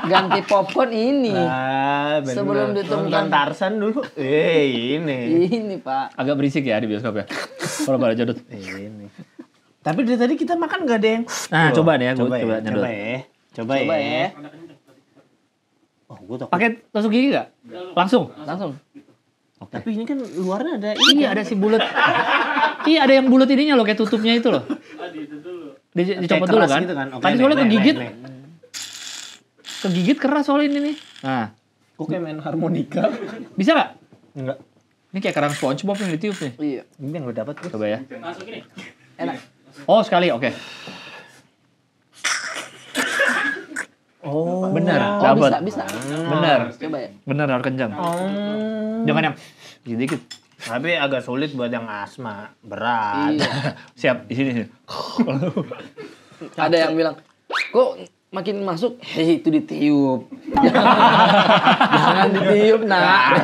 ganti popcorn ini. Bener. Sebelum ditemukan- Nonton Tarsan dulu. Ini. Ini, Pak. Agak berisik ya di bioskop ya. Kalau pada jodot. Ini. Tapi dari tadi kita makan gak ada yang. Nah, Tuh, coba nih ya, coba nyedot. Coba ya. Coba ya. Oh, gue takut. Pakai tusuk gigi enggak? Langsung. Langsung. Tapi ini kan luarnya ada ini. Iya, ada si bulat. Iya, ada yang bulat ininya loh kayak tutupnya itu loh. Dicopot dulu keras kan? gitu kan? Oke, Tadi soalnya nih, kegigit. nih. Kegigit keras soalnya ini nih. Nah, Kok kayak main harmonika? bisa nggak? Enggak. Ini kayak kerang SpongeBob yang ditiup nih. Iya. Ini yang gue dapat. Coba ya. Masuk ini. Enak. Oh, sekali, oke. Oh. Bener, Oh, dapat. bisa. Bener. Coba ya. Bener harus kencang. Jangan yang sedikit. Tapi agak sulit buat yang asma, berat. Iya. Siap di sini. Ada yang bilang, kok makin masuk, hei itu ditiup. Jangan ditiup, nak.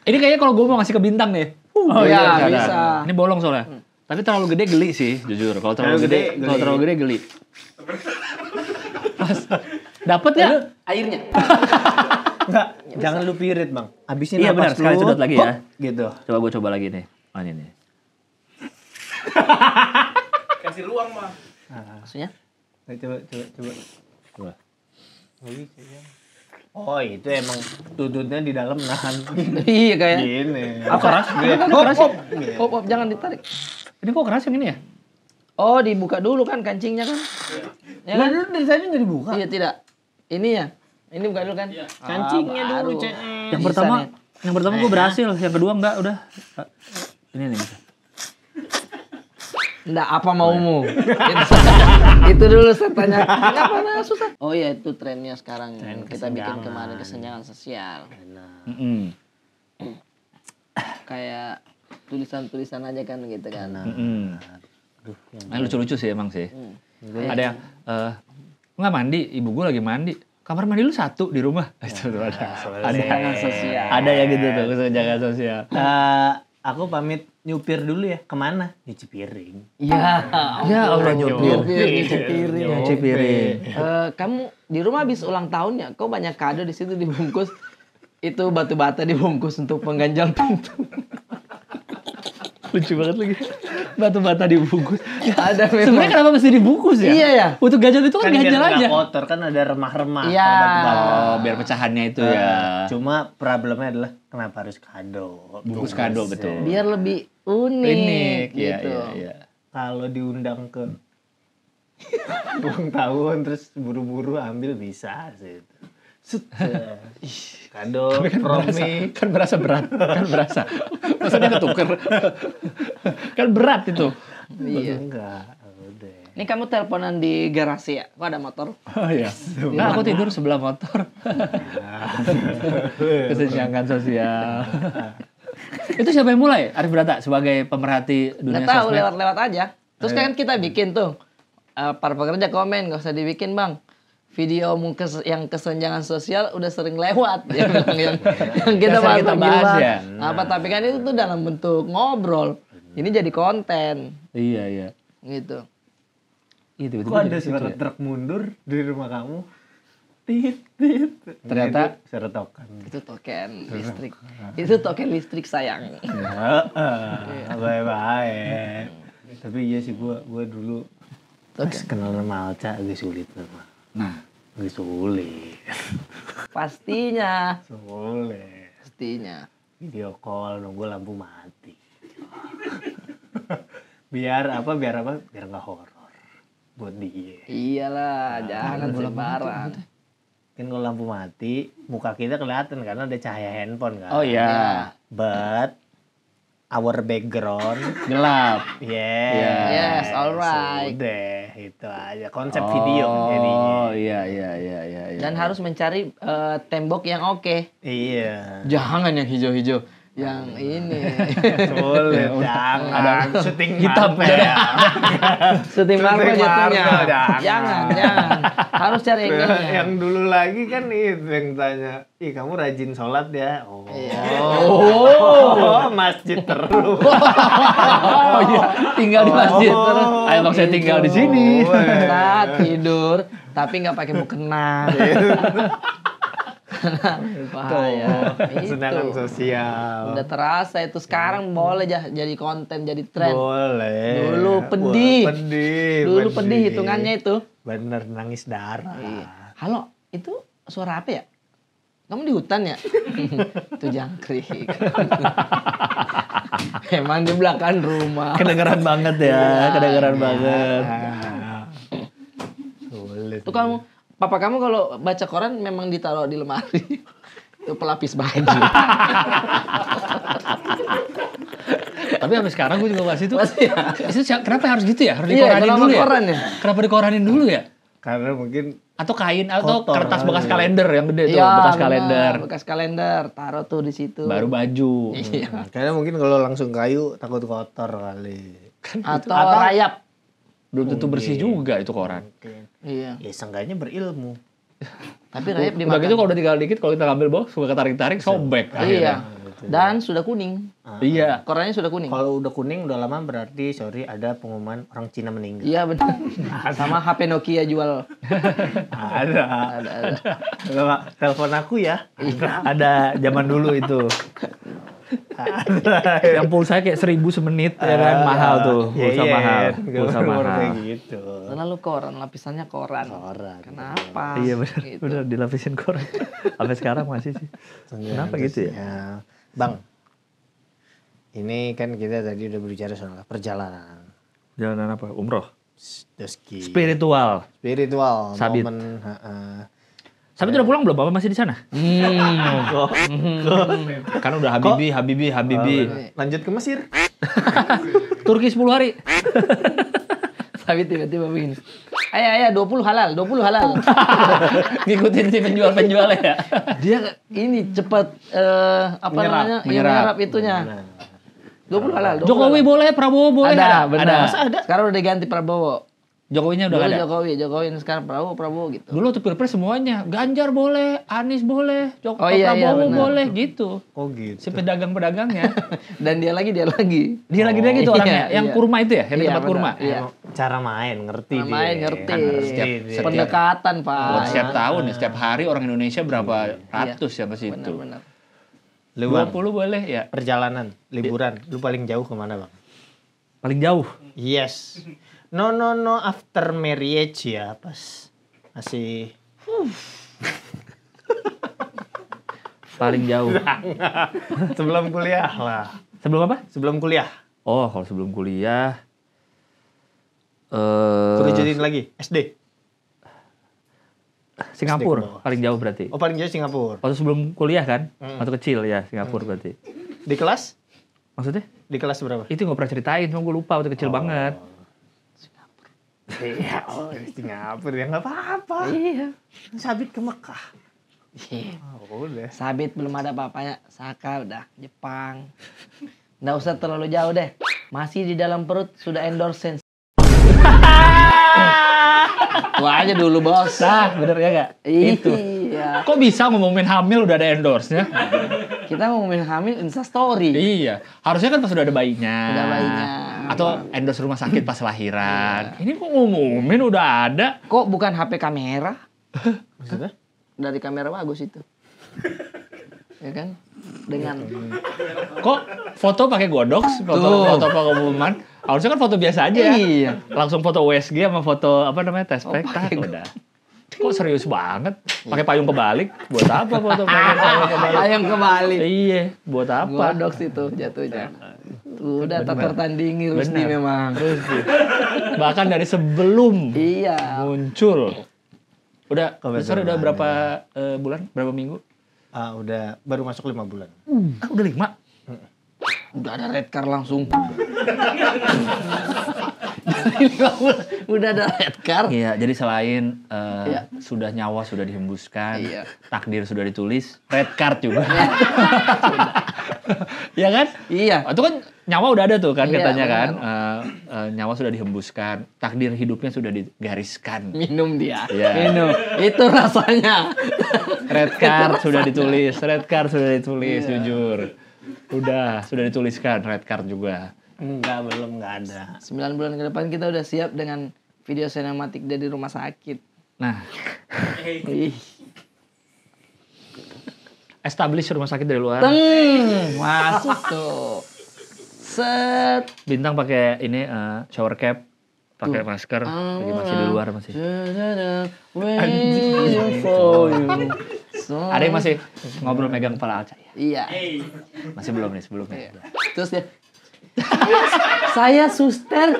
Ini kayaknya kalau gue mau ngasih ke bintang nih. Oh iya, ya, bisa. Ini bolong soalnya. Tapi terlalu gede geli sih, jujur. Kalau terlalu gede, geli. Dapat ya? Airnya. Enggak, jangan lu pirit, Bang. Habisin Iya benar, sekali sedot lagi ya. Gitu. Coba gue coba lagi nih. Oh, ini nih. Kasih ruang mah. Maksudnya? Coba. Coba. Oh, itu emang tututnya di dalam nahan. Iya kayak. Gini. Keras? Hop, jangan ditarik. Ini kok keras yang ini ya? Oh, dibuka dulu kan kancingnya kan? Ya kan? Dulu dari tadi nggak dibuka. Iya tidak. Ini ya. Ini buka dulu kan? Kancingnya dulu, baru. Cek. Yang Bisa pertama, nih. yang pertama gue berhasil, yang kedua enggak, udah. Ini nih. Enggak, apa maumu? Itu dulu saya tanya. Kenapa susah? Oh iya, itu trennya sekarang. Kita bikin kemarin kesenjangan sosial. Kayak tulisan-tulisan aja kan gitu kan. Nah, lucu-lucu sih emang sih. Ada yang nggak mandi, ibu gue lagi mandi. Kamar mandi lu satu di rumah. Itu tuh ada. Kesenjangan sosial. Ada ya gitu tuh kesenjangan sosial. Aku pamit nyupir dulu ya. Kemana? Nyuci piring. Iya. Ya Allah nyupir. Nyuci piring. Nyuci piring. Kamu di rumah habis ulang tahun ya? Kok banyak kado di situ dibungkus? Itu batu bata dibungkus untuk pengganjal pintu. Lucu banget lagi. Batu-bata dibungkus. Ada memang. Sebenarnya kenapa mesti dibungkus ya? Iya ya. Untuk ganjal itu kan Kan biar ganjal nggak aja. kotor, kan ada remah-remah. Iya. kalau batu-bata. Oh, biar pecahannya itu ya. Cuma problemnya adalah kenapa harus kado? Bungkus kado betul. Biar lebih unik, Unik, iya, gitu. iya. Kalau diundang ke ulang tahun terus buru-buru ambil bisa sih. Set, kado, promi. Kan berasa berat, kan berasa. Masa dia ketuker. Kan berat itu. Iya. Enggak, udah. Ini kamu teleponan di garasi ya? Kok ada motor? Oh iya. Nah, aku tidur sebelah motor. Kesenjangan sosial. Itu siapa yang mulai? Arif Brata sebagai pemerhati dunia Nggak tahu, sosmed. lewat-lewat aja. Terus kan kita bikin tuh. Para pekerja komen, gak usah dibikin bang. Videomu yang kesenjangan sosial udah sering lewat. Dia bilang yang kita Yang sering kita bahas gimana. ya. Apa, tapi kan itu tuh dalam bentuk ngobrol. Ini jadi konten. Iya, iya. Gitu. Itu Kok ada suara truk mundur di rumah kamu? Tit. Ternyata serotokan. Itu token listrik. Itu token listrik sayang. Baik. Tapi iya sih gua dulu pas kenal sama Alca agak sulit memang. Nah, Agak sulit. Pastinya. Sulit. Pastinya. Video call nunggu lampu mati. Biar apa? Biar nggak horor buat dia. Iyalah, jangan sembarang. Kan kalau lampu mati, muka kita kelihatan karena ada cahaya handphone kan. oh iya. But our background Gelap. Yes, alright. Udah, itu aja konsep video jadinya. Oh iya. Dan harus mencari tembok yang oke. Iya. Jangan yang hijau-hijau. Yang ini. Sulit, jangan. Ada syuting hitam. Marvel. Syuting Marvel jatuhnya. Marvel, Jangan. Harus cari yang ini. Yang dulu lagi kan itu yang tanya, ih kamu rajin sholat ya? Oh, masjid terus. Oh iya, tinggal di masjid terus. Ayo bang saya tinggal di sini. Saat tidur, tapi nggak pakai mukena. Bahaya. Kesenangan Itu. sosial. Udah terasa itu sekarang boleh jadi konten, jadi tren. Boleh. Dulu pedih. Dulu pedih. pedih hitungannya itu. Bener nangis darah. Halo, itu suara apa ya? Kamu di hutan ya? Itu jangkrik. Emang di belakang rumah. Kedengeran banget ya, kedengeran banget. Sulit. Itu kamu, papa kamu kalau baca koran memang ditaruh di lemari. Itu pelapis baju. Tapi sampai sekarang gue juga masih itu. Masih ya? Itu kenapa harus gitu ya? Harus Iya, dikoranin kenapa dulu ya? koran ya? Kenapa dikoranin dulu ya? Karena mungkin Atau kain atau Kotor, kertas bekas iya. kalender yang gede tuh, Iya, bekas benar, kalender. bekas kalender, taruh tuh di situ. Baru baju. Iya. karena mungkin kalau langsung kayu takut kotor kali. Atau rayap. Belum tentu bersih juga itu koran. Mungkin. Iya. Ya seenggaknya berilmu. Tapi rayap Udah dimakan. gitu kalau udah tinggal dikit, kalau kita ngambil bawah suka ketarik-tarik, sobek. Iya. Dan sudah kuning. Iya. Korannya sudah kuning. Kalau udah kuning udah lama berarti ada pengumuman orang Cina meninggal. Iya benar. Sama HP Nokia jual. Ada. Ada. Kalau Pak, telepon aku ya. Ada zaman dulu itu. Ada. Yang pulsa kayak 1.000 semenit ya kan, mahal tuh. Pulsa mahal. Pulsa mahal. Kayak gitu. Selalu koran, lapisannya koran. Koran. Kenapa? Iya benar, Gitu. benar dilapisin koran. Sampai sekarang masih sih. Kenapa gitu ya? Bang, ini kan kita tadi udah berbicara soal perjalanan. Jalanan apa? Umroh. Doski. Spiritual. Spiritual. Sabit. Momen, Sabit udah pulang belum? Bapak masih di sana? Kan udah Habibi. lanjut ke Mesir. Turki 10 hari. Tapi tiba-tiba begini. Ayah, 20 halal, 20 halal. Ngikutin si penjual-penjual ya. Dia ini cepat namanya? Iya, menyerap itunya. 20 halal. 20 Jokowi halal. boleh, Prabowo boleh. Ada, benar. Ada. Sekarang udah diganti Prabowo. Jokowinya udah Dulu nggak ada. Jokowi sekarang Prabowo gitu. Dulu tuh Pilpres semuanya. Ganjar boleh, Anies boleh, Oh, iya, Prabowo benar. boleh gitu. Oh gitu. Si pedagang-pedagangnya. Dan dia lagi. Dia lagi tuh orangnya. Iya, Yang iya. kurma itu ya? Yang di Iya, tempat benar. kurma? Iya. Cara main ngerti Nah, dia. main ngerti. Kan setiap- Pendekatan, Pak. Buat setiap tahun nih, setiap hari orang Indonesia berapa Iya. ratus ya pasti itu. Benar-benar. Lu Bang, 20 boleh ya. perjalanan, liburan, lu paling jauh kemana Bang? Paling jauh. Yes. No after marriage ya pas masih Paling jauh. sebelum kuliah lah. Sebelum apa? Sebelum kuliah. Oh, kalau sebelum kuliah. Suruh jadiin lagi SD. Singapura paling jauh berarti. Oh paling jauh Singapura. Waktu sebelum kuliah kan? Waktu kecil ya Singapura berarti. Di kelas? Maksudnya? Di kelas berapa? Itu nggak pernah ceritain, cuma gue lupa waktu kecil banget. Iya, Singapura ya nggak apa-apa. Iya. Sabit ke Mekah. Iya. Oh, udah. Sabit belum ada apa-apanya. Saka udah Jepang. Nggak usah terlalu jauh deh. Masih di dalam perut sudah endorse. Itu aja dulu, Bos. Nah, bener ya nggak? Itu. Iya. Kok bisa ngomongin hamil udah ada endorse-nya? Kita ngomongin hamil Insta story. Iya. Harusnya kan pas udah ada bayinya. Udah bayinya. Atau endorse rumah sakit pas lahiran. Ini kok ngomongin udah ada. Kok bukan HP kamera? Maksudnya? Dari kamera bagus itu. Ya kan? Dengan Kok foto pakai Godox, foto pengumuman. Harusnya kan foto biasa aja. Iya. Langsung foto USG sama foto apa namanya tes pack. pakai Udah. Kok serius banget? Pakai payung kebalik. Buat apa foto pakai payung kebalik? ayam kembali. Iya, buat apa? Godox itu jatuhnya. Udah tak tertandingi Rusdi Benar. memang. Bahkan dari sebelum Iya. muncul. Udah, Kebetulan. besar udah berapa bulan? Berapa minggu? Udah baru masuk 5 bulan. Ah, udah 5. Udah ada red car langsung. Udah ada red car. Iya, jadi selain Iya. sudah nyawa sudah dihembuskan, Iya. takdir sudah ditulis, red card juga. Iya kan? Iya. Itu kan nyawa udah ada tuh kan Iya, katanya benar. kan. Nyawa sudah dihembuskan, takdir hidupnya sudah digariskan. Minum dia. Iya. Minum. Itu rasanya. Red card sudah ditulis, red card sudah ditulis, Iya. jujur. Udah, sudah dituliskan red card juga. Enggak, belum, enggak ada. 9 bulan ke depan kita udah siap dengan video sinematik dari rumah sakit. Nah, Ih. establish rumah sakit dari luar. Masuk tuh. Set. Bintang pakai ini shower cap, pakai masker, lagi masih di luar masih. Waiting for you. Ada yang masih ngobrol megang kepala Alca ya? Iya. Masih belum nih sebelumnya. Terus dia saya suster.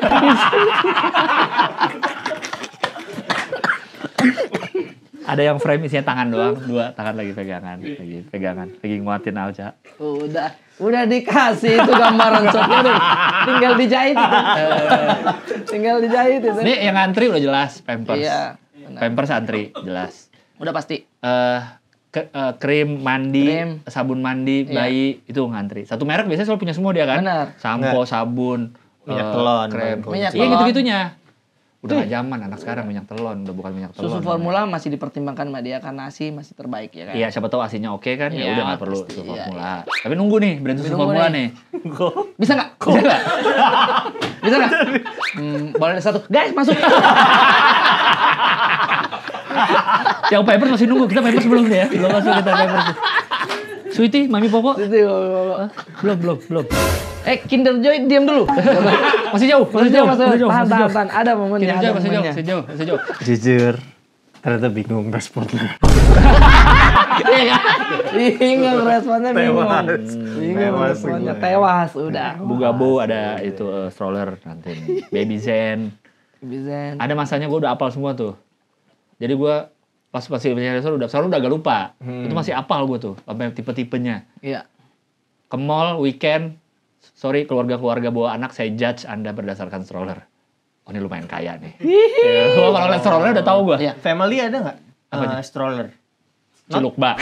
Ada yang frame isinya tangan doang, 2 tangan lagi pegangan, lagi nguatin Alca. Udah dikasih itu gambaran shotnya tuh. Tinggal dijahit itu. Tinggal dijahit itu. Ini yang ngantri udah jelas Pampers. Iya. Pampers antri, jelas. Udah pasti. Krim mandi, Krim. sabun mandi, Iya. bayi itu ngantri. Satu merek biasanya selalu punya semua dia kan. Benar. Sampo, sabun, Minyak telon, krem. minyak Iya telon. gitu-gitunya. Udah gak zaman anak sekarang minyak telon, udah bukan minyak telon. Susu formula masih dipertimbangkan sama dia karena ASI masih terbaik ya kan. Iya, siapa tahu asinya oke kan, ya Iya, udah nggak perlu pasti, susu iya, formula. Tapi nunggu nih brand susu Nunggu formula nih. nih. Bisa nggak? Bisa nggak? Bisa nggak? Boleh ada satu. Guys, masuk. Yang Pampers masih nunggu, kita Pampers belum nih ya. Belum masuk kita Pampers. Sweetie, Mami Popo? Belum. Kinder Joy diam dulu. Masih jauh. Tahan. Ada momennya. Kinder Joy Ada momennya. masih jauh. Jujur, ternyata bingung responnya. Iya kan? Bingung responnya bingung. Bingung Tewas responnya gue. tewas udah. Bugabo ada itu stroller nanti nih. Baby Zen. Bizen. Ada masanya gue udah apal semua tuh. Jadi gue pas masih punya udah agak lupa. Itu masih apal gue tuh, sampai tipe-tipenya. Iya. Ke mall weekend, sorry keluarga-keluarga bawa anak, saya judge Anda berdasarkan stroller. Oh ini lumayan kaya nih. Gua kalau lihat stroller udah tahu gue. Iya. Family ada nggak? Stroller. Culuk bak.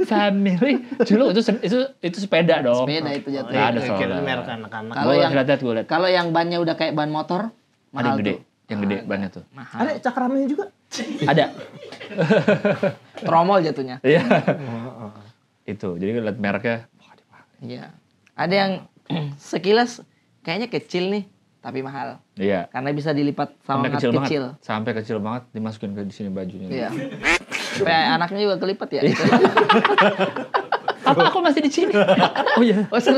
Family, culuk itu sepeda dong. Sepeda itu jatuh. Nggak ada Kira stroller. merek anak-anak. Kalau yang gue lihat. Kalau yang bannya udah kayak ban motor, Ada mahal yang gede, tuh. yang gede bannya tuh. Ada cakramnya juga. Ada. Tromol jatuhnya. Iya. Itu, jadi gue lihat mereknya. Iya. Ada yang sekilas kayaknya kecil nih, tapi mahal. Iya. Karena bisa dilipat sama Sampai mat kecil kecil. banget. Sampai kecil banget dimasukin ke di sini bajunya. Iya. Sampai anaknya juga kelipat ya. Apa aku masih di sini? Oh iya. Oh seru.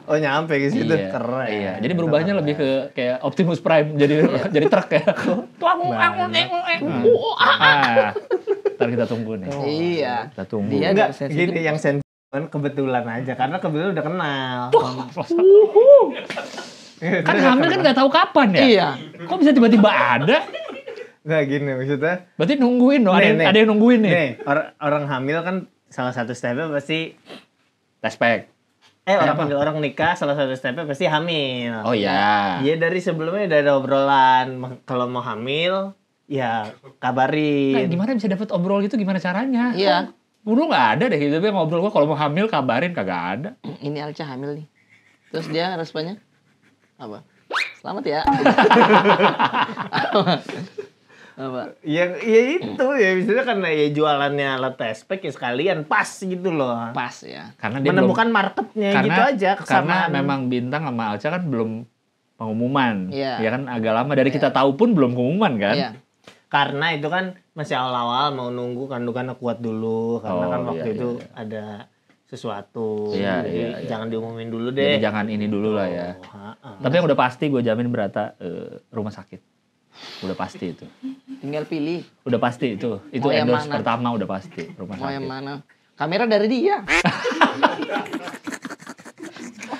Oh nyampe ke situ. Iya. Keren. Iya. Jadi berubahnya lebih ke kayak Optimus Prime jadi truk ya. Ntar kita tunggu nih. Iya. Kita tunggu. Dia Enggak, sensitif. gini yang sensitif kebetulan aja karena kebetulan udah kenal. Kan hamil kan nggak tahu kapan ya. Iya. Kok bisa tiba-tiba ada? Nggak gini maksudnya. Berarti nungguin dong. Ada yang nungguin nih. Nih, orang hamil kan salah satu stepnya pasti Tes pack. orang nikah salah satu stepnya pasti hamil. Oh iya. Iya dari sebelumnya udah ada obrolan kalau mau hamil ya Nah, kabarin. gimana bisa dapet obrol gitu? Gimana caranya? Iya. Dulu nggak ada deh gitu. Tapi ngobrol gua kalau mau hamil kabarin kagak ada. Ini Alca hamil nih. Terus dia responnya apa? Selamat ya. Apa? Ya itu ya misalnya karena ya jualannya alat tespek ya sekalian pas gitu loh. Pas ya. Karena dia Menemukan marketnya karena, gitu aja karena kesamaan. memang Bintang sama Alca kan belum pengumuman. Iya. Ya kan agak lama dari kita tahu pun belum pengumuman kan. Iya. Karena itu kan masih awal-awal mau nunggu kandungannya kuat dulu karena Oh, kan iya, waktu itu iya. ada sesuatu. Iya, Jadi iya, iya. jangan diumumin dulu Jadi deh. jangan ini dulu lah ya. Oh, ha-ha. Tapi yang udah pasti gue jamin Berata rumah sakit. Udah pasti itu. Tinggal pilih Udah pasti itu. Itu Mau yang endorse mana? pertama udah pasti rumah mau yang sakit. mana. Kamera dari dia.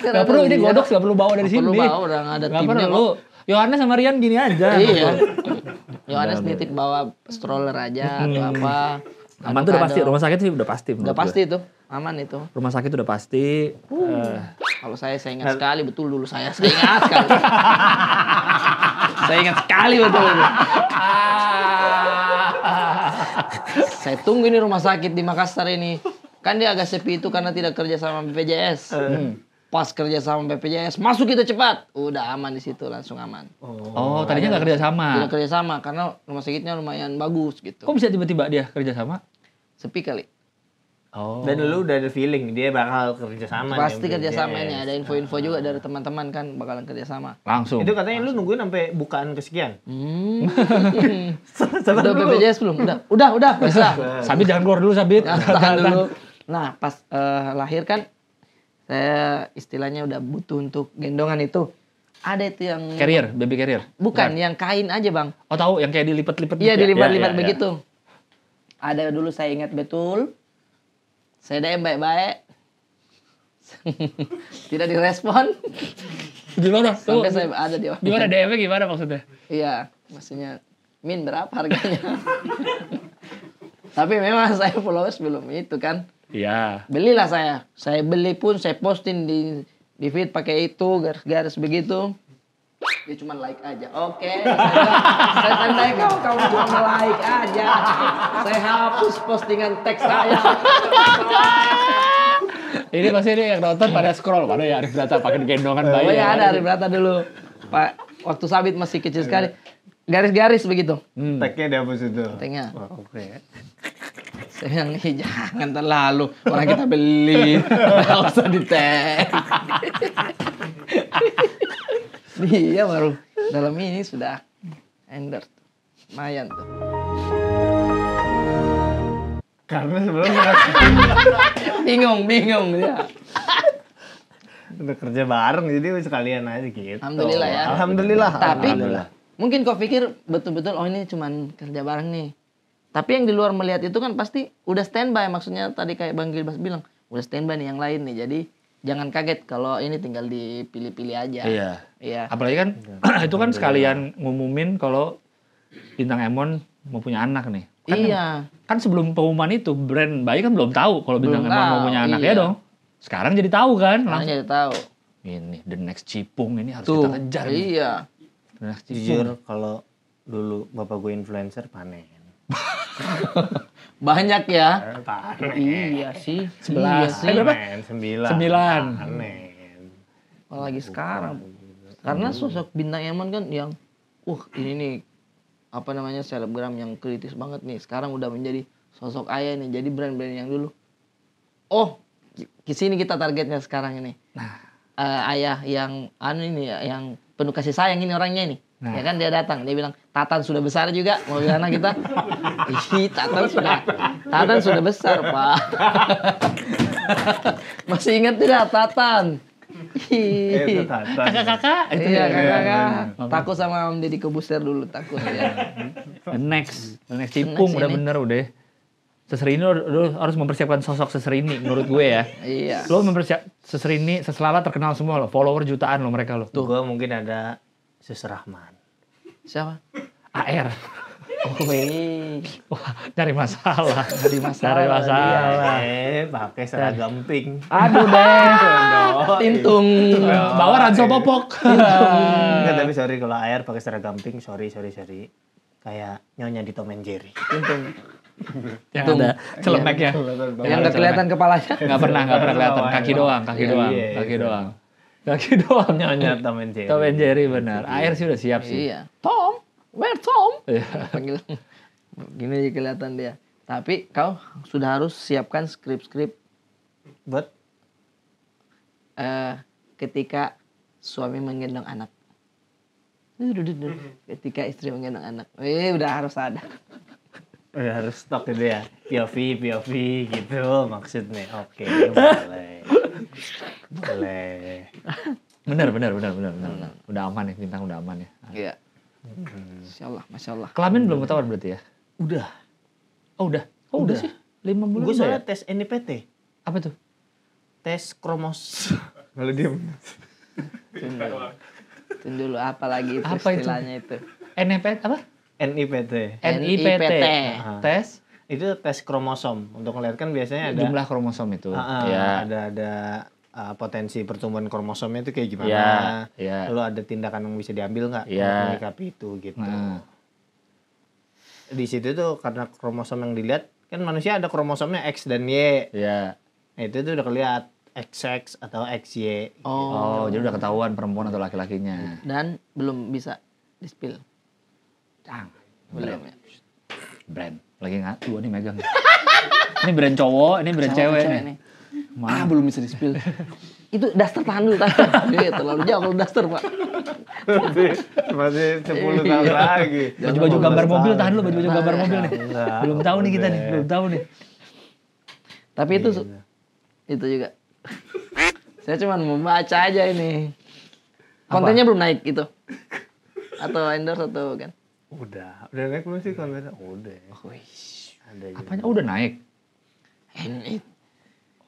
Gak perlu ini godok gak perlu bawa dari Nggak sini. perlu bawa, udah nggak ada Gak timnya perlu. Yohanes sama Rian gini aja. Iya. Yohanes nitip bawa stroller aja atau apa. Aman tuh udah pasti. Rumah sakit sih udah pasti. Udah menurut gue. pasti itu. Aman itu. Rumah sakit udah pasti. Kalau saya ingat sekali betul dulu saya ingat sekali. Saya ingat sekali betul itu. Saya tunggu ini rumah sakit di Makassar ini. Kan dia agak sepi itu karena tidak kerja sama BPJS. Pas kerja sama BPJS, masuk kita cepat. Udah aman di situ, langsung aman. Oh, tadinya gak kerja sama. Tidak kerja sama karena rumah sakitnya lumayan bagus gitu. Kok bisa tiba-tiba dia kerja sama? Sepi kali. Oh. Dan lu udah ada feeling dia bakal kerja sama. Pasti nih, kerja sama BPJS. nih. Ada info-info juga dari teman-teman kan bakalan kerja sama. Langsung. Itu katanya lu nungguin sampai bukaan kesekian. Udah BPJS belum? Udah. Bisa. Sabit jangan keluar dulu Sabit. Tahan dulu. Nah, pas lahir kan saya istilahnya udah butuh untuk gendongan itu. Ada itu yang Carrier, baby carrier. bukan yang kain aja, Bang. Oh tahu yang kayak dilipat-lipat. Iya, gitu ya? dilipat-lipat Iya, iya, begitu. Ada dulu saya ingat betul. Saya DM baik-baik. Tidak direspon. iya. Gimana? Tuh, Sampai saya ada di gimana DM-nya gimana maksudnya? Iya, maksudnya Min berapa harganya? Tapi memang saya followers belum itu kan. Iya. Belilah saya. Saya beli pun saya posting di feed pakai itu garis-garis begitu. Dia cuma like aja. Oke, saya tandai kamu cuma like aja. Saya hapus postingan teks saya. Ini pasti ini yang nonton pada scroll. Mana ya Arif Brata pakai gendongan bayi. Oh ya ada Arif Brata dulu. Pak, waktu Sabit masih kecil sekali. Garis-garis begitu. Tagnya dihapus itu. Tagnya. Oke. Saya bilang, jangan terlalu. Orang kita beli. Nggak usah di-tag. Dia baru dalam ini sudah endorse. Lumayan tuh. Karena sebelumnya Bingung dia. udah kerja bareng jadi sekalian aja gitu. Alhamdulillah ya. Alhamdulillah. Tapi Alhamdulillah. mungkin kau pikir betul-betul oh ini cuman kerja bareng nih. Tapi yang di luar melihat itu kan pasti udah standby. Maksudnya tadi kayak Bang Gilbas bilang udah standby nih yang lain nih. Jadi jangan kaget kalau ini tinggal dipilih-pilih aja. Iya. Apalagi kan itu kan sekalian ngumumin kalau Bintang Emon mau punya anak nih. Kan, Iya. Kan sebelum pengumuman itu brand bayi kan belum tahu kalau Bintang Belum Emon mau tahu, punya anak iya. ya dong. Sekarang jadi tahu kan Makanya langsung. jadi tahu. Ini the next Cipung ini harus Tuh. kita kejar. nih. Iya. The next Cipung. Jujur kalau dulu bapak gue influencer panen. Banyak ya. Panen. Iya sih. 11. Iya sih. Berapa? Sembilan. 9. Panen. Apalagi sekarang. Karena sosok Bintang Emon kan yang ini nih apa namanya selebgram yang kritis banget nih. Sekarang udah menjadi sosok ayah nih. Jadi brand-brand yang dulu. Ke sini kita targetnya sekarang ini. Nah, Ayah yang ini ya, yang penuh kasih sayang ini orangnya ini. Nah. Ya kan dia datang, dia bilang, "Tatan sudah besar juga, mau anak kita." Tatan sudah besar, Pak. Masih ingat tidak Tatan? Itu Tatan. kakak-kakak itu Iya, ya. kakak. Takut sama Om Deddy Kobuser dulu, takut ya. The next Cipung udah ini. bener udah. Seserini lu harus mempersiapkan sosok Seserini menurut gue ya. Iya. Lo Seserini, Seselala terkenal semua lo, follower jutaan lo mereka lo. Tuh gue mungkin ada Rahman. Siapa? AR. Wah, cari masalah. Cari masalah. Pakai seragam pink. Aduh deh. Tintung. Bawa Ranso Popok. Enggak, tapi sorry kalau AR pakai seragam pink, sorry. Kayak nyonya di Tom and Jerry. Tintung. Yang ada celemeknya. Yang nggak kelihatan kepalanya. Nggak pernah kelihatan. Kaki doang. Kaki doang. Nyonya Tom and Jerry. Tom and Jerry benar. AR sih udah siap sih. Iya. Tom, where Tom? Iya. Panggil. Gini aja kelihatan dia. Tapi kau sudah harus siapkan skrip-skrip Buat ketika suami menggendong anak. Ketika istri menggendong anak. Udah harus ada. udah harus stok gitu ya. POV gitu maksudnya. Oke, boleh. Benar. Udah aman ya, Bintang udah aman ya. Iya. Masya Allah. Kelamin belum ketahuan berarti ya? Udah. Oh udah sih. 5 bulan. Gue soalnya tes NIPT. Apa tuh? Tes kromos. Kalau diem. Tunggu dulu apa lagi itu Apa itu? istilahnya itu? NIPT apa? NIPT. NIPT. Tes Itu tes kromosom. Untuk ngeliat kan biasanya ada jumlah kromosom itu. Ya. ada potensi pertumbuhan kromosomnya itu kayak gimana. Ya. Lalu ada tindakan yang bisa diambil nggak Ya. untuk menyikapi itu gitu. Nah. Di situ tuh karena kromosom yang dilihat kan manusia ada kromosomnya X dan Y. Ya. Nah, itu tuh udah kelihatan XX atau XY. Oh, jadi udah ketahuan perempuan atau laki-lakinya. Dan belum bisa di-spill. Belum ya. Brand. Lagi nggak? Dua nih megang. Ini brand cowok, ini brand cewek nih. Belum bisa di-spill. Itu daster tahan dulu. Terlalu jauh kalau daster, Pak. Masih 10 tahun lagi. Baju-baju gambar mobil, tahan dulu baju-baju gambar mobil nih. Enggak. Belum tahu nih kita nih, belum tahu nih. Tapi itu juga. Saya cuma membaca aja ini. Kontennya belum naik itu. Atau endorse atau kan? Udah naik belum sih kontennya? Udah. Ada juga. Apanya? Oh, udah naik.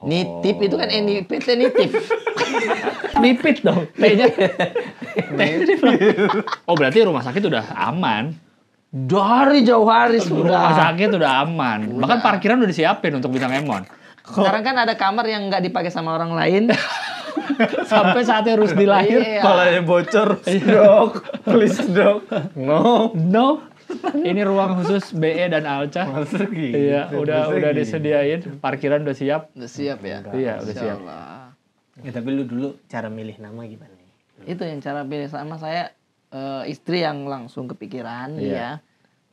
Nitip itu kan NIPT nitip. Nipit dong. T-nya. Oh, berarti rumah sakit udah aman. Dari jauh hari Rumah sudah. sakit udah aman. Bahkan parkiran udah disiapin untuk Bintang Emon. Sekarang kan ada kamar yang nggak dipakai sama orang lain. Sampai saatnya Rusdi lahir. Iya. Palanya bocor. Dok, please dok. No. No. Ini ruang khusus BE dan Alca. Masa gitu? Iya, udah Masa gitu? disediain, parkiran udah siap. Udah siap ya? Iya, udah siap. Insyaallah. Ya, tapi lu dulu cara milih nama gimana? Itu yang cara pilih sama saya istri yang langsung kepikiran Iya. ya.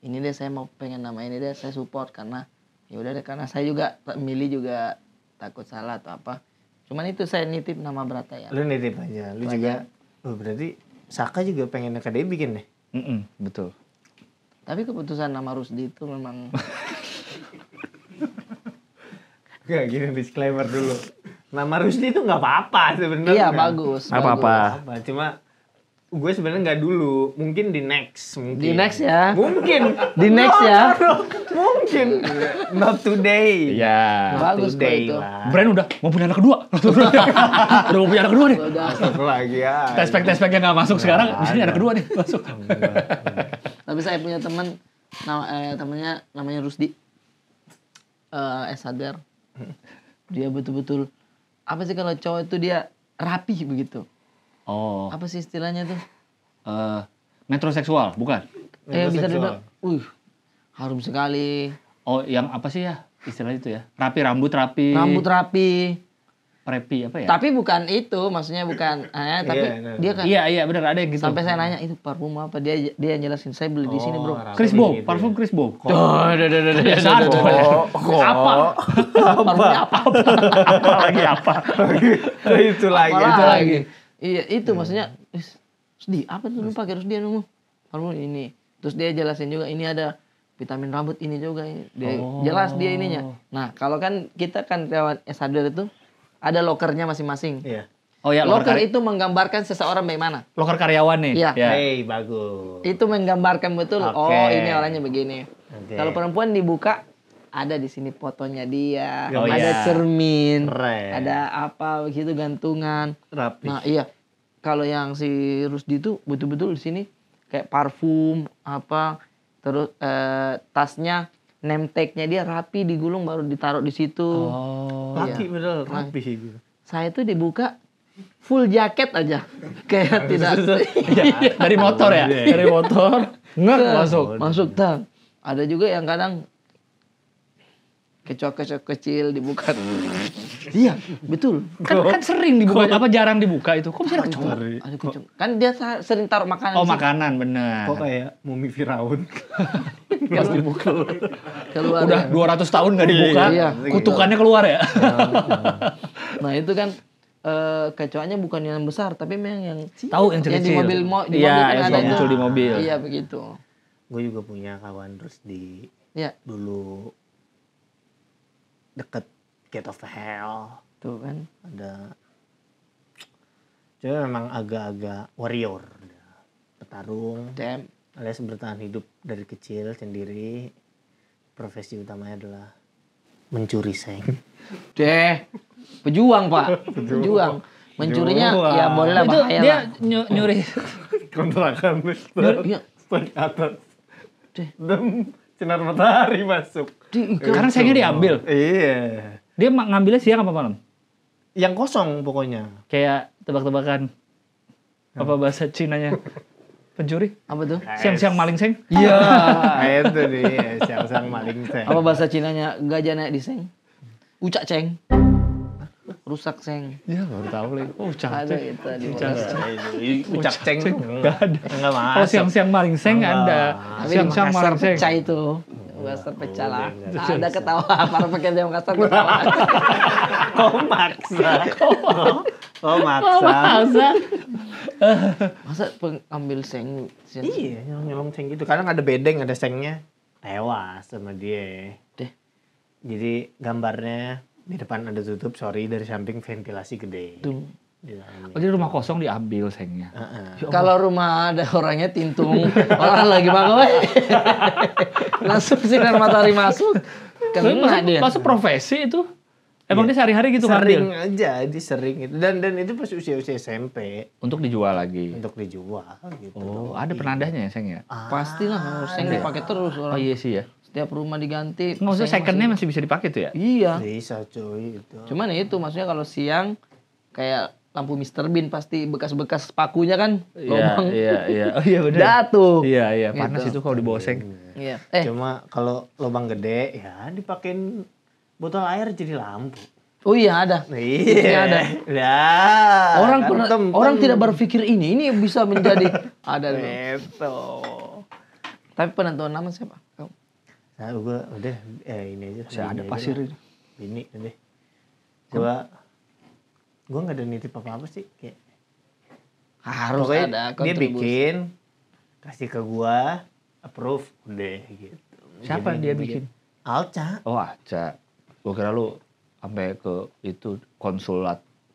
Ini deh saya mau pengen nama ini deh, saya support karena ya udah deh karena saya juga milih juga takut salah atau apa. Cuman itu saya nitip nama Brata ya. Lu nitip aja. Lu juga, oh berarti Saka juga pengen ke dia bikin deh. Betul. Tapi keputusan nama Rusdi itu memang Gak gini disclaimer dulu. Nama Rusdi itu nggak apa-apa sebenarnya. iya bagus. Nggak apa-apa. Apa? Cuma gue sebenarnya nggak dulu. Mungkin di next. Mungkin. Di next ya. Mungkin. Di next ya. Mungkin. Not today. Iya. Not Bagus kok today itu. lah. Brand udah mau punya anak kedua. Udah mau punya anak kedua nih. Udah. Lagi ya. Tespek yang nggak masuk sekarang, di sini anak kedua nih masuk. Tapi saya punya teman temennya namanya Rusdi. Sadar. Dia betul-betul apa sih kalau cowok itu dia rapi begitu. Oh, Apa sih istilahnya tuh? metroseksual, bukan? Bisa dibilang, harum sekali. Oh, yang apa sih ya istilah itu ya? Rapi, rambut rapi. Rambut rapi. Preppy apa ya? Tapi bukan itu, maksudnya bukan. Tapi Iya, dia kan Iya benar ada yang gitu. sampai saya nanya itu parfum apa dia yang jelasin saya beli di sini bro. Chris Bow, parfum Chris Bow. Biasa ada. Apa? Parfumnya apa? Lagi apa? Itu lagi. Apa lagi? Iya itu maksudnya. Rusdi apa tuh lu pakai Rusdi nunggu? Parfum ini. Terus dia jelasin juga ini ada vitamin rambut ini juga. Dia jelas dia ininya. Nah kalau kan kita kan lewat Sadar itu ada lokernya masing-masing. Iya. Oh ya, Loker itu menggambarkan seseorang bagaimana. loker karyawan nih. Iya. Ya. Hey, bagus. Itu menggambarkan betul. Oke. Oh ini orangnya begini. Oke. Kalau perempuan dibuka ada di sini fotonya dia, Oh, ada iya. cermin, Keren. ada apa begitu gantungan. Rapi. Nah iya, kalau yang si Rusdi itu betul-betul di sini kayak parfum apa, terus tasnya name tag-nya dia rapi digulung baru ditaruh di situ. Oh. Laki Iya. bener, rapi gitu. Saya tuh dibuka full jaket aja, kayak tidak. Iya, dari motor ya? Dari motor. Nggak masuk. Masuk tang. Ada juga yang kadang kecoak-kecoak kecil dibuka. Iya, betul. Kan sering dibuka, apa jarang dibuka itu. Kok bisa ada kecoak? Ada kecoak. Kan dia sering taruh makanan. Oh, di situ. makanan bener. Kok kayak mumi Firaun. Pas dibuka. Keluar. Udah ya. 200 tahun nggak dibuka, Iya. kutukannya keluar ya. Nah itu kan kecoaknya bukan yang besar, tapi memang yang Tahu yang yang di kecil. mobil Iya, kan yang ada suka itu. muncul di mobil. Iya begitu. Gue juga punya kawan terus di Iya, dulu deket Gate of Hell. tuh kan. Ada cuma memang agak-agak warrior, petarung, DM. alias bertahan hidup dari kecil sendiri. Profesi utamanya adalah mencuri seng. Deh. Pejuang, Pak. Pejuang. Mencurinya Pejuang. ya boleh lah Itu bahaya dia lah. nyuri. Kontrakan Iya. stek atas. Deh. Dem sinar matahari masuk. Karena sayangnya diambil. Iya. Dia ngambilnya siang apa malam? Yang kosong pokoknya. Kayak tebak-tebakan. Apa bahasa Cinanya? Pencuri? Apa tuh? Siang-siang maling seng? Iya. Itu nih, siang-siang maling seng. Apa bahasa Cinanya gajah naik di seng? Ucak ceng. Rusak seng. Ya baru tahu lagi. Oh, Ada cantik. itu di Ucak ceng Nggak ada. enggak masuk. Kalau siang-siang maling seng Enggak. ada. Tapi di Siang-siang Makassar maling seng. pecah itu. Makassar pecah lah. enggak. Ada ketawa para pekerja Makassar ketawa. Kok maksa? Kok maksa? Masa? Masa ambil seng? Iya, nyolong seng gitu. Kadang ada bedeng, ada sengnya. Tewas sama dia. Deh. Jadi gambarnya di depan ada tutup, sorry, dari samping ventilasi gede. Tuh. Di dalamnya. Oh, jadi rumah kosong diambil sengnya. Kalau rumah ada orangnya tintung, orang lagi bangun, langsung sinar matahari masuk, kena dia. Masa profesi itu? Emang dia sehari-hari gitu Sering ngambil? aja, dia sering itu. Dan itu pas usia-usia SMP Untuk dijual lagi. untuk dijual gitu. Oh, ada penandanya ya seng ya? Pastilah kalau seng dipakai terus Oh orang. iya sih ya. Setiap rumah diganti. Nggak usah seng secondnya masih bisa dipakai tuh ya? Iya. Bisa cuy itu. Cuman itu maksudnya kalau siang kayak lampu Mr. Bean pasti bekas-bekas pakunya kan Iya, lubang. iya. Oh iya benar. Jatuh. Iya, panas Gitu. itu kalau diboseng. Iya. Cuma kalau lubang gede ya dipakein botol air jadi lampu. Oh iya ada. Iya ada. Ya. Orang kan tempeng. orang tidak berpikir ini bisa menjadi ada tuh. Itu. Tapi penentuan nama siapa? Kamu? Nah, gua udah ini aja. Saya ada Bini pasir aja. ini. Bini deh. Gua nggak ada nitip apa-apa sih kayak. Harus Pokoknya ada dia kontribusi. bikin kasih ke gua approve udah gitu. Siapa Jadi dia gua bikin? Alca. Oh, Aca. Gua kira lu sampai ke itu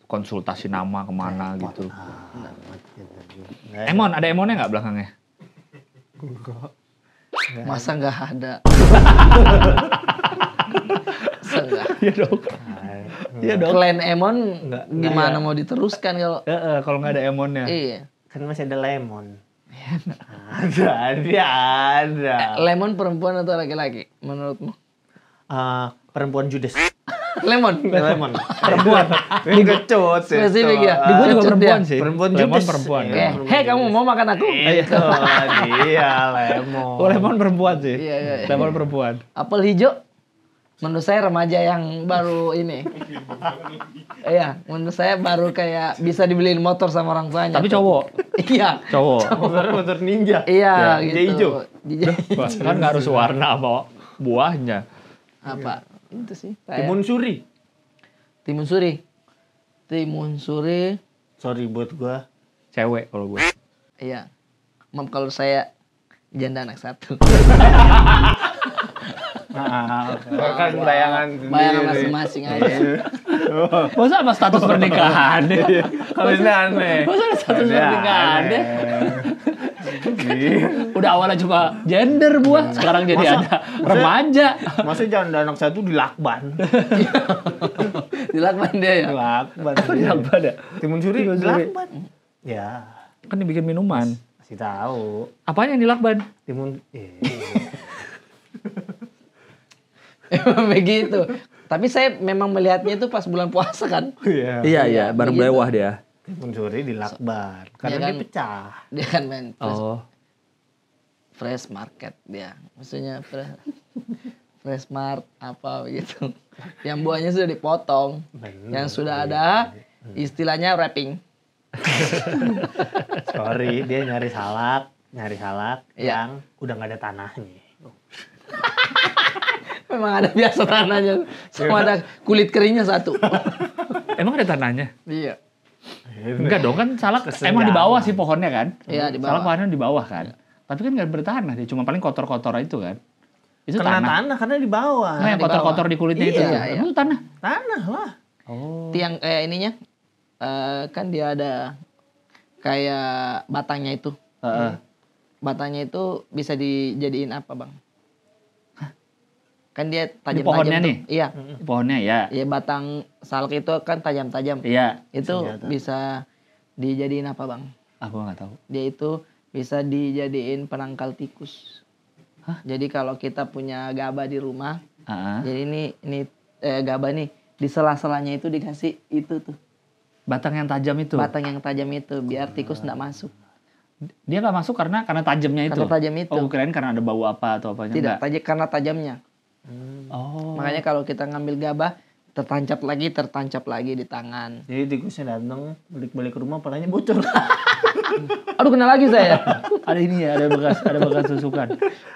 konsultasi nama kemana gitu. Amat gitu. Emon, ada Emonnya nggak belakangnya? Masa nggak ada? Masa nggak? Iya dong. Iya dong. Klan Emon Nggak gimana ada. mau diteruskan kalau Kalau nggak ada Emonnya. iya. Kan masih ada lemon. ada. Lemon perempuan atau laki-laki menurutmu? Perempuan judes. Lemon. Lemon. Perempuan. Gecut. Spesifik ya? Di gua juga Kecut perempuan dia. sih. Perempuan Lemon judes. perempuan. Iya. Hei kamu mau makan aku? Itu dia lemon. Oh, Lemon perempuan sih. Iya. Lemon perempuan. Apel hijau? Menurut saya remaja yang baru ini. Iya, menurut saya baru kayak bisa dibeliin motor sama orang tuanya. Tapi cowok. Iya. Cowok. Motor ninja. Iya, Ya, gitu. hijau. Wah, kan nggak harus warna apa buahnya. Apa? Itu sih. Kayak Timun suri. Timun suri. Timun suri. Sorry buat gua. Cewek kalau gue. Iya. Mam kalau saya janda anak satu. Kan bayangan Bayangan masing-masing aja. Masa sama status pernikahan deh? Kalau ini aneh. Masa ada status Ada pernikahan deh? aneh. Udah awalnya cuma gender buah, sekarang jadi ada remaja. Masa jangan anak satu dilakban. Dilakban dia ya. Dilakban. Apa ada? Timun suri Timun suri. dilakban. Ya, Kan dibikin minuman. kasih tahu. Apanya yang dilakban? Timun Emang begitu. Tapi saya memang melihatnya itu pas bulan puasa kan. Iya. baru begitu. belewah dia. Timun suri dilakban karena Dia kan- dia pecah. Dia kan main Oh, fresh market dia. Maksudnya fresh mart apa begitu. Yang buahnya sudah dipotong. Bener. Yang sudah ada istilahnya wrapping. Sorry, dia nyari salak Iya. yang udah nggak ada tanahnya. Memang ada biasa tanahnya sama ada kulit keringnya satu. emang ada tanahnya? Iya. Enggak dong, kan salak Kesenjangan. emang di bawah sih pohonnya kan? Iya, di Salak bawah. pohonnya di bawah kan? Tapi kan nggak bertanah dia, cuma paling kotor-kotor itu kan? Itu Kena tanah. tanah karena di bawah. Nah, yang di kotor-kotor bawah. di kulitnya itu. Iya, tuh. iya. Emang itu tanah? Tanah lah. Oh. Tiang ininya kan dia ada kayak batangnya itu. Batangnya itu bisa dijadiin apa, Bang? Kan dia tajam-tajam pohonnya tuh. nih? Iya. Pohonnya ya. Iya, batang salak itu kan tajam-tajam. Iya. Itu Senjata. bisa dijadiin apa, Bang? Aku nggak tahu. Dia itu bisa dijadiin penangkal tikus. Jadi kalau kita punya gabah di rumah, Ah, jadi ini gabah nih di sela-selanya itu dikasih itu tuh batang yang tajam itu. batang yang tajam itu biar tikus nggak masuk. Dia nggak masuk karena tajamnya itu. Karena tajam itu. Oh, kirain karena ada bau apa atau apanya. Tidak, Enggak. karena tajamnya. Oh. Makanya kalau kita ngambil gabah tertancap lagi di tangan. Jadi tikusnya datang balik-balik ke rumah palanya bocor. Aduh, kena lagi saya. Ada ini ya, ada bekas tusukan.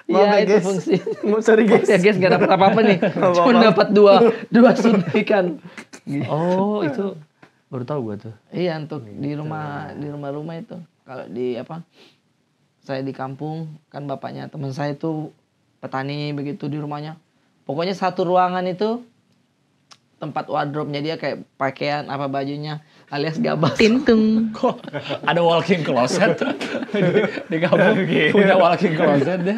Iya, Maaf ya, itu guys. fungsi. Sorry guys. Ya guys, gak dapat apa-apa nih. Cuma dapat dua suntikan. Oh, itu baru tahu gua tuh. Iya, untuk di rumah itu. Kalau di apa? Saya di kampung, kan bapaknya teman saya itu petani begitu di rumahnya. Pokoknya satu ruangan itu tempat wardrobe-nya dia kayak pakaian apa bajunya alias gabah. Tintung. Ada walking closet di kampung punya walking closet deh.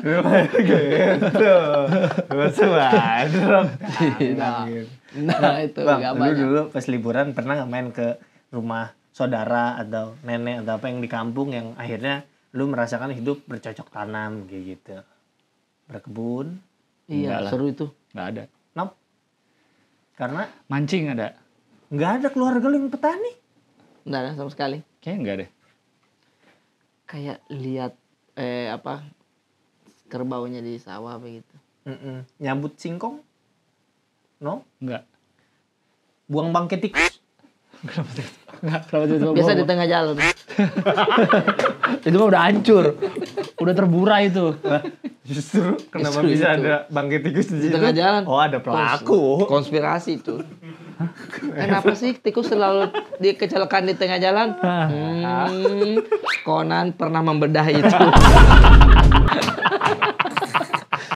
Nah, itu Bang, lu gabahnya. dulu pas liburan pernah nggak main ke rumah saudara atau nenek atau apa yang di kampung yang akhirnya lu merasakan hidup bercocok tanam kayak gitu. Berkebun. Iya, Enggak lah. seru itu. Nggak ada. Karena Mancing ada. nggak ada keluarga lu yang petani. Enggak ada sama sekali. Kayaknya enggak deh. Kayak lihat kerbaunya di sawah begitu. Nyambut singkong? No? Enggak. Buang bangkai tikus? Enggak, kenapa tiba-tiba Biasa gua- di tengah jalan. Itu mah udah hancur. Udah terburai itu. Justru kenapa Justru bisa itu. ada bangkai tikus di situ? tengah jalan. Oh, ada pelaku. Konspirasi itu. Kenapa sih tikus selalu kecelakaan di tengah jalan? Conan pernah membedah itu.